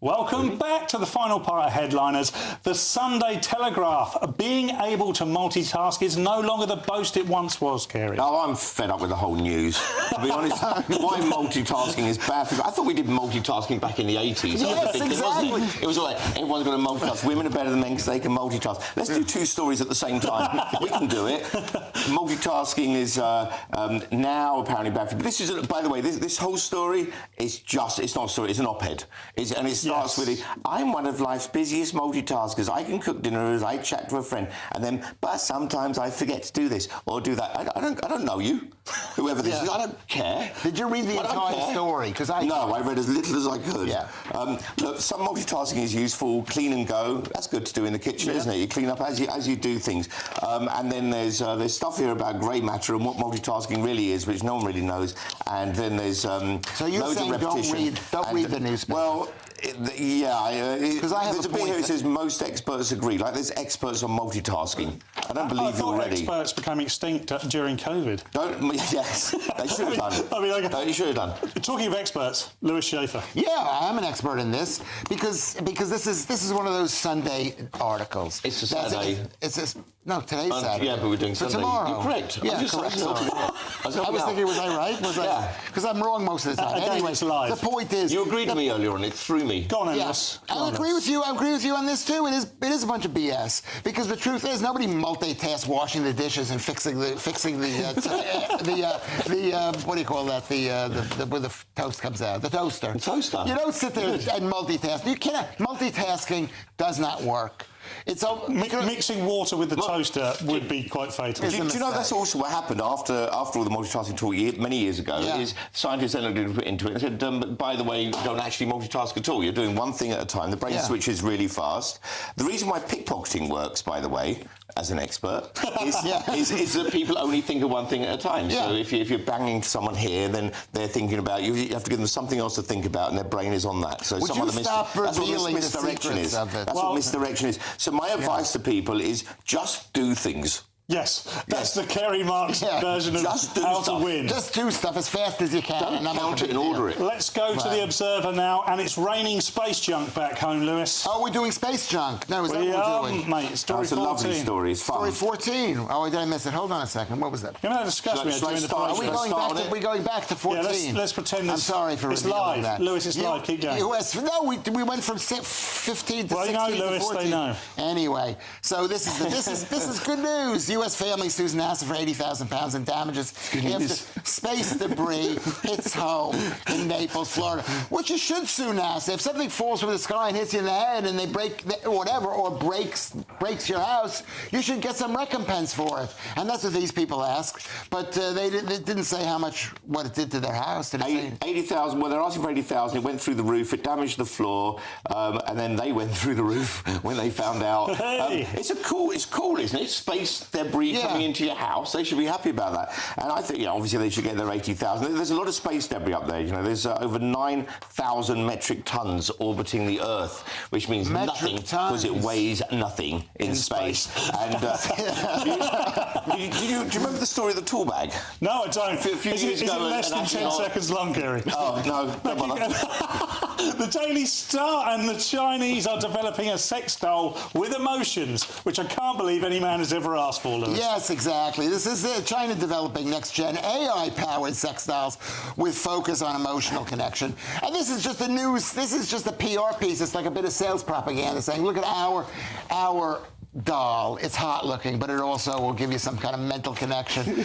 Welcome back to the final part of Headliners. The Sunday Telegraph. Being able to multitask is no longer the boast it once was, Kerry.
Oh, I'm fed up with the whole news. To be honest, why multitasking is bad. I thought we did multitasking back in the 80s.
Yes, exactly.
Wasn't it? It was like, everyone's going to multitask. Women are better than men because they can multitask. Let's do two stories at the same time. We can do it. Multitasking is now apparently bad. But this is, by the way, this whole story is just, it's not a story, it's an op-ed. And it starts with, I'm one of life's busiest multitaskers. I can cook dinner as I chat to a friend. And then, but sometimes I forget to do this or do that. I don't know you, whoever this is. I don't care.
Did you read the entire story?
No, I read as little as I could.
Yeah.
Look, some multitasking is useful. Clean and go. That's good to do in the kitchen, isn't it? You clean up as you do things. And then there's stuff here about grey matter and what multitasking really is, which no one really knows. And then there's
so you're
loads
saying
of repetition.
Don't read the newspaper.
Well, because there's a bit here that says most experts agree. Like there's experts on multitasking. I don't believe you already.
Experts became extinct during COVID.
Yes, they should have done. They should have done.
Talking of experts, Lewis Schaefer.
Yeah, I'm an expert in this because this is one of those Sunday articles.
It's a Saturday.
No, today's Saturday.
Yeah, but we're doing
for
Sunday.
tomorrow.
You're correct.
Yeah, correct. I was thinking, was I right? Because I'm wrong most of the time. Anyway, the point is,
you agreed with me earlier on. It threw me.
Go on,
yes. I agree with you. I agree with you on this too. It is a bunch of BS because the truth is nobody multitasks washing the dishes and fixing the what do you call that? Where the toast comes out, the toaster.
The toaster.
You don't sit there and multitask. You cannot. Multitasking does not work. It's
mixing water with the toaster would be quite fatal.
Do you know that's also what happened after all the multitasking talk many years ago? Is scientists then looked into it and said, but by the way, you don't actually multitask at all. You're doing one thing at a time. The brain switches really fast. The reason why pickpocketing works, by the way, as an expert, is that people only think of one thing at a time.
Yeah.
So if you're banging someone here, then they're thinking about you. You have to give them something else to think about, and their brain is on that. So
Would you stop revealing
that's what misdirection is.
of it?
That's what misdirection is. So my advice to people is just do things.
Yes, that's the Kerry Marks version of how to win.
Just do stuff as fast as you can.
Don't count it and order it.
Let's go to the Observer now, and it's raining space junk back home, Lewis.
Oh, we're doing space junk. No, is that what we're doing?
Mate, story 14.
It's a lovely story. It's fun.
Story 14. Oh, did I miss it? Hold on a second. What was that?
Remember that discussion we had during the break?
Are we going back to 14?
Yeah, let's pretend
I'm sorry for
it's
revealing
live.
that.
Lewis, it's live. Keep going.
No, we went from 15 to 16
Well,
to
Lewis,
14.
they know.
Anyway, so this is good news. U.S. family sues NASA for £80,000 in damages after space debris hits home in Naples, Florida. Which you should sue NASA. If something falls from the sky and hits you in the head and they break whatever or breaks your house, you should get some recompense for it. And that's what these people ask. But they didn't say what it did to their house.
80,000. Well, they're asking for 80,000. It went through the roof. It damaged the floor, and then they went through the roof when they found out.
Hey.
It's cool, isn't it? Space debris coming into your house. They should be happy about that. And I think, obviously they should get their 80,000. There's a lot of space debris up there. There's over 9,000 metric tons orbiting the Earth, which means nothing because it weighs nothing in space. And do you remember the story of the tool bag?
No, I don't.
Is it
less than 10 seconds long, Gary?
Oh, no.
The Daily Star and the Chinese are developing a sex doll with emotions, which I can't believe any man has ever asked for, Lewis.
Yes, exactly. This is China developing next-gen AI-powered sex dolls with focus on emotional connection. And this is just a PR piece. It's like a bit of sales propaganda saying, look at our doll. It's hot looking, but it also will give you some kind of mental connection.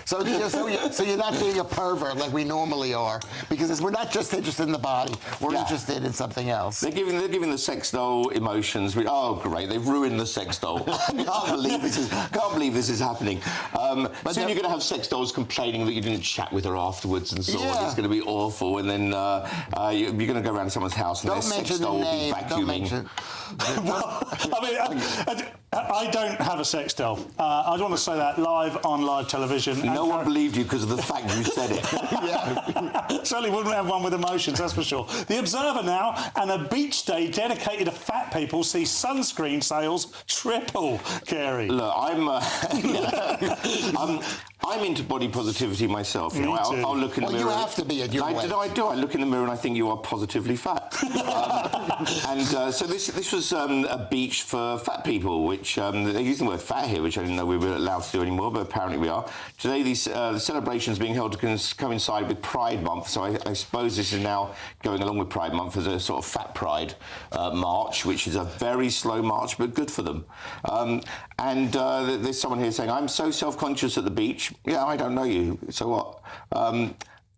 So you're not being a pervert like we normally are, because we're not just interested in the body. We're interested in something else.
They're giving the sex doll emotions. Oh, great! They've ruined the sex doll. I can't believe this is happening. Soon you're going to have sex dolls complaining that you didn't chat with her afterwards and so on. It's going to be awful. And then you're going to go around to someone's house and their sex doll will be vacuuming.
I don't have a sex doll. I want to say that live on live television.
No one believed you because of the fact you said it.
Certainly wouldn't have one with emotions, that's for sure. The Observer now, and a beach day dedicated to fat people sees sunscreen sales triple, Gary.
Look, I'm into body positivity myself. I'll look in the mirror.
You have to be at your weight.
I do. I look in the mirror and I think you are positively fat. So this was a beach for fat people, which they're using the word fat here, which I didn't know we were allowed to do anymore, but apparently we are. Today, the celebrations being held to coincide with Pride Month, so I suppose this is now going along with Pride Month as a sort of fat pride march, which is a very slow march, but good for them. There's someone here saying, I'm so self-conscious at the beach. Yeah, I don't know you, so what?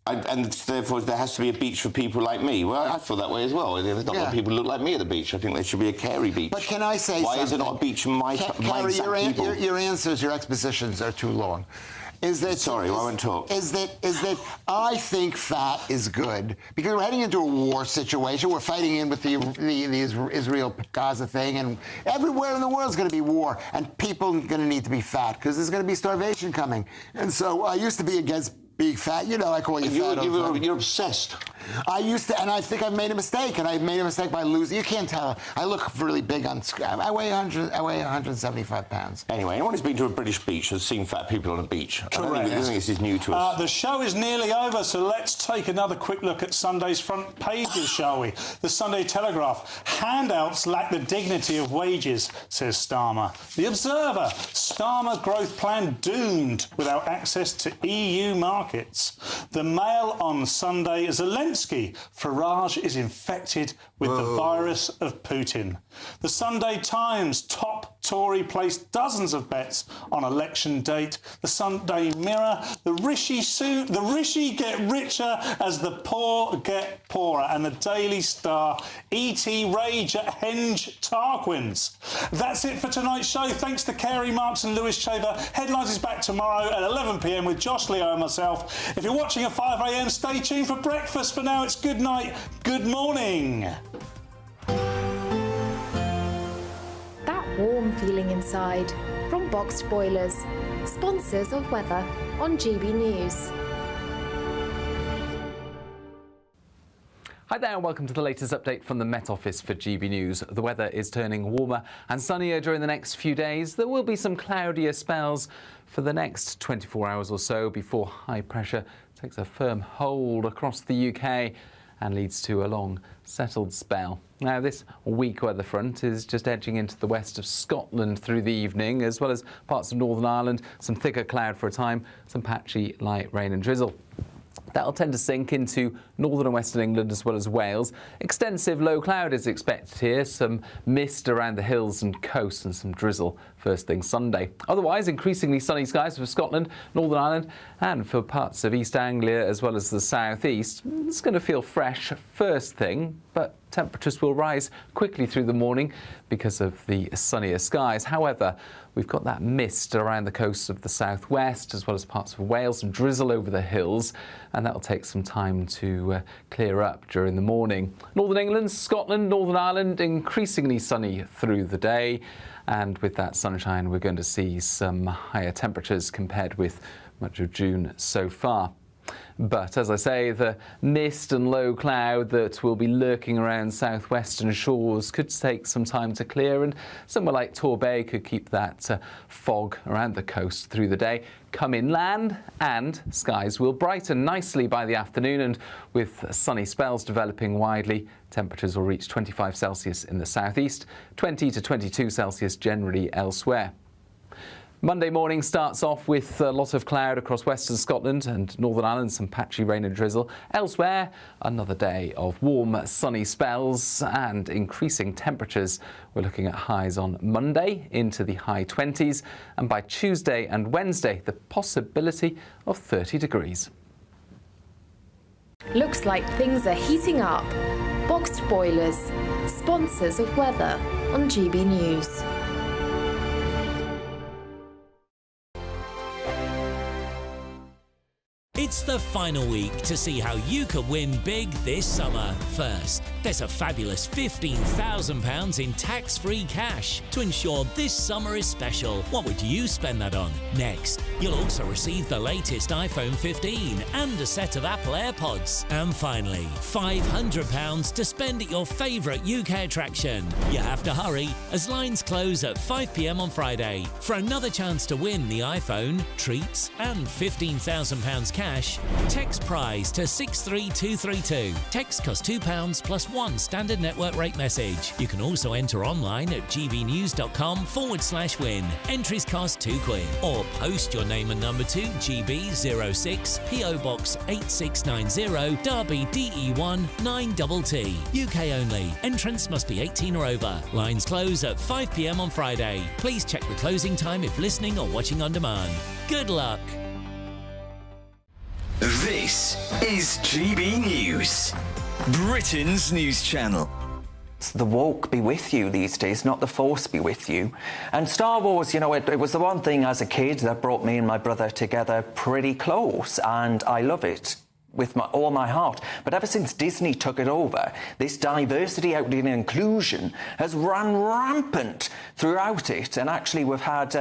And therefore there has to be a beach for people like me. Well, I feel that way as well. There's not a lot of people who look like me at the beach. I think there should be a Kerry beach.
But can I say
Why is there not a beach for my
Kerry, your answers, your expositions are too long.
Sorry, I won't talk.
Is that I think fat is good because we're heading into a war situation. We're fighting in with the Israel-Gaza thing, and everywhere in the world is going to be war, and people are going to need to be fat because there's going to be starvation coming. And so I used to be against being fat. I call you fat.
You're obsessed.
I used to, and I think I've made a mistake, and I made a mistake by losing. You can't tell. I look really big on scrap. I weigh 175 pounds.
Anyway, anyone who's been to a British beach has seen fat people on a beach. I don't think this is new to us.
The show is nearly over, so let's take another quick look at Sunday's front pages, shall we? The Sunday Telegraph. Handouts lack the dignity of wages, says Starmer. The Observer. Starmer growth plan doomed without access to EU markets. The Mail on Sunday. Zelensky. Farage is infected with the virus of Putin. The Sunday Times. Top Tory placed dozens of bets on election date. The Sunday Mirror. The Rishi get richer as the poor get poorer. And the Daily Star. E.T. rage at Henge Tarquins. That's it for tonight's show. Thanks to Kerry Marks and Lewis Shaver. Headlines is back tomorrow at 11 p.m. with Josh Leo and myself. If you're watching at 5 a.m, stay tuned for breakfast. For now, it's good night, good morning.
That warm feeling inside from Boxed Boilers, sponsors of weather on GB News.
Hi there and welcome to the latest update from the Met Office for GB News. The weather is turning warmer and sunnier during the next few days. There will be some cloudier spells for the next 24 hours or so before high pressure takes a firm hold across the UK and leads to a long settled spell. Now this weak weather front is just edging into the west of Scotland through the evening, as well as parts of Northern Ireland, some thicker cloud for a time, some patchy light rain and drizzle. That'll tend to sink into northern and western England as well as Wales. Extensive low cloud is expected here, some mist around the hills and coast and some drizzle first thing Sunday. Otherwise, increasingly sunny skies for Scotland, Northern Ireland and for parts of East Anglia as well as the southeast. It's going to feel fresh first thing, but temperatures will rise quickly through the morning because of the sunnier skies. However, we've got that mist around the coast of the southwest as well as parts of Wales, some drizzle over the hills, and that'll take some time to clear up during the morning. Northern England, Scotland, Northern Ireland, increasingly sunny through the day, and with that sunshine we're going to see some higher temperatures compared with much of June so far. But as I say, the mist and low cloud that will be lurking around southwestern shores could take some time to clear, and somewhere like Torbay could keep that fog around the coast through the day. Come inland and skies will brighten nicely by the afternoon, and with sunny spells developing widely, temperatures will reach 25 Celsius in the southeast, 20 to 22 Celsius generally elsewhere. Monday morning starts off with a lot of cloud across western Scotland and Northern Ireland, some patchy rain and drizzle. Elsewhere, another day of warm, sunny spells and increasing temperatures. We're looking at highs on Monday into the high 20s, and by Tuesday and Wednesday, the possibility of 30 degrees.
Looks like things are heating up. Boxed Boilers, sponsors of weather on GB News.
It's the final week to see how you could win big this summer. First, there's a fabulous £15,000 in tax-free cash to ensure this summer is special. What would you spend that on? Next, you'll also receive the latest iPhone 15 and a set of Apple AirPods. And finally, £500 to spend at your favourite UK attraction. You have to hurry as lines close at 5 p.m. on Friday. For another chance to win the iPhone, treats and £15,000 cash, text prize to 63232. Text costs £2 plus one standard network rate message. You can also enter online at gbnews.com/win. Entries cost £2, or post your name and number to GB06 PO Box 8690 Derby DE1 9TT. UK only. Entrance must be 18 or over. Lines close at 5 p.m. on Friday. Please check the closing time if listening or watching on demand. Good luck.
This is GB News, Britain's news channel.
The woke be with you these days, not the force be with you. And Star Wars, you know, it was the one thing as a kid that brought me and my brother together pretty close, and I love it with all my heart. But ever since Disney took it over, this diversity, equity and inclusion has run rampant throughout it. And actually we've had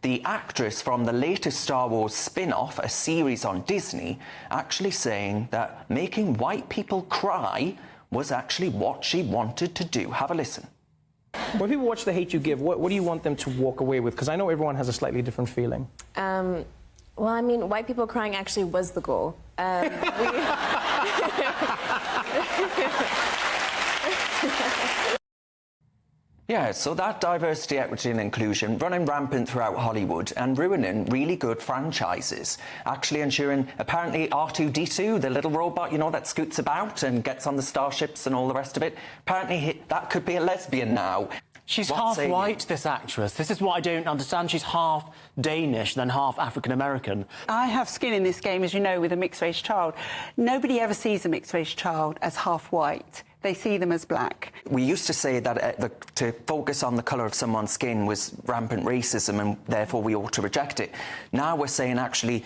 the actress from the latest Star Wars spin-off, a series on Disney, actually saying that making white people cry was actually what she wanted to do. Have a listen.
When people watch The Hate U Give, what do you want them to walk away with? Because I know everyone has a slightly different feeling.
Well, I mean, white people crying actually was the goal.
Yeah, so that diversity, equity and inclusion running rampant throughout Hollywood and ruining really good franchises. Actually ensuring, apparently, R2-D2, the little robot, you know, that scoots about and gets on the starships and all the rest of it, apparently that could be a lesbian now.
She's half white, this actress. This is what I don't understand. She's half Danish, then half African-American.
I have skin in this game, as you know, with a mixed-race child. Nobody ever sees a mixed-race child as half white. They see them as black.
We used to say that to focus on the colour of someone's skin was rampant racism and therefore we ought to reject it. Now we're saying actually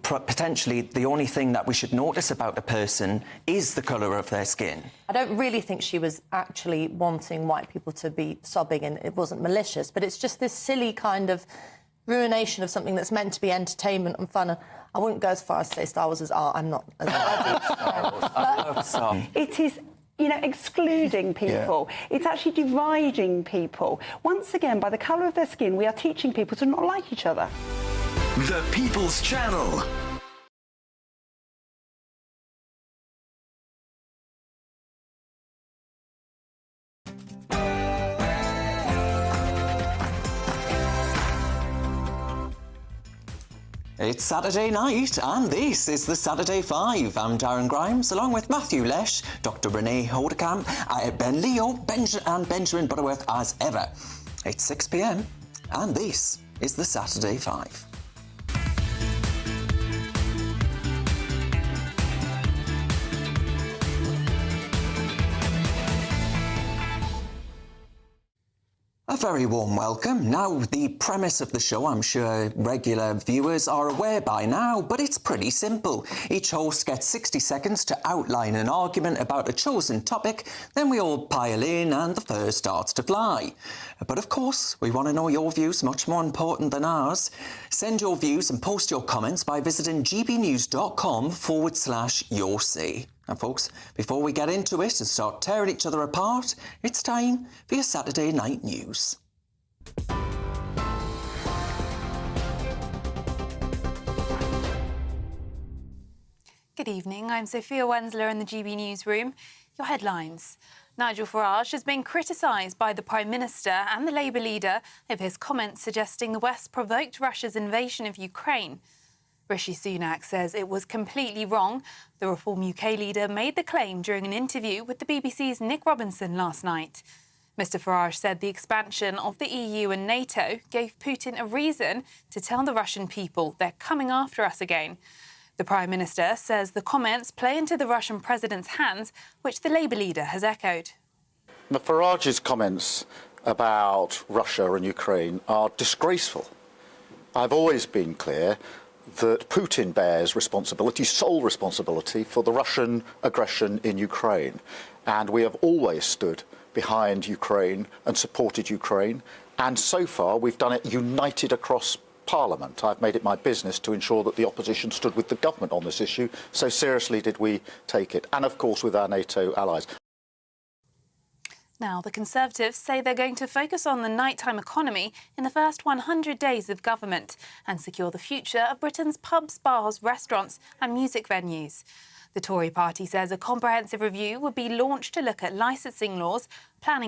potentially the only thing that we should notice about a person is the colour of their skin.
I don't really think she was actually wanting white people to be sobbing, and it wasn't malicious, but it's just this silly kind of ruination of something that's meant to be entertainment and fun. I wouldn't go as far as to say Star Wars is art. I'm not.
I love some.
It is, you know, excluding people. It's actually dividing people. Once again, by the colour of their skin, we are teaching people to not like each other.
The People's Channel.
It's Saturday night, and this is the Saturday Five. I'm Darren Grimes, along with Matthew Lesh, Dr. Renee Holdecamp, Ben Leo, and Benjamin Butterworth as ever. It's 6 p.m, and this is the Saturday Five. A very warm welcome. Now, the premise of the show, I'm sure regular viewers are aware by now, but it's pretty simple. Each host gets 60 seconds to outline an argument about a chosen topic, then we all pile in and the fur starts to fly. But of course, we want to know your views, much more important than ours. Send your views and post your comments by visiting gbnews.com/your say. And folks, before we get into it and start tearing each other apart, it's time for your Saturday night news.
Good evening, I'm Sophia Wensler in the GB Newsroom. Your headlines. Nigel Farage has been criticised by the Prime Minister and the Labour leader over his comments suggesting the West provoked Russia's invasion of Ukraine. Rishi Sunak says it was completely wrong. The Reform UK leader made the claim during an interview with the BBC's Nick Robinson last night. Mr Farage said the expansion of the EU and NATO gave Putin a reason to tell the Russian people they're coming after us again. The Prime Minister says the comments play into the Russian president's hands, which the Labour leader has echoed.
Farage's comments about Russia and Ukraine are disgraceful. I've always been clear that Putin bears responsibility, sole responsibility, for the Russian aggression in Ukraine. And we have always stood behind Ukraine and supported Ukraine. And so far, we've done it united across Parliament. I've made it my business to ensure that the opposition stood with the government on this issue. So seriously did we take it. And, of course, with our NATO allies.
Now, the Conservatives say they're going to focus on the nighttime economy in the first 100 days of government and secure the future of Britain's pubs, bars, restaurants and music venues. The Tory party says a comprehensive review would be launched to look at licensing laws, planning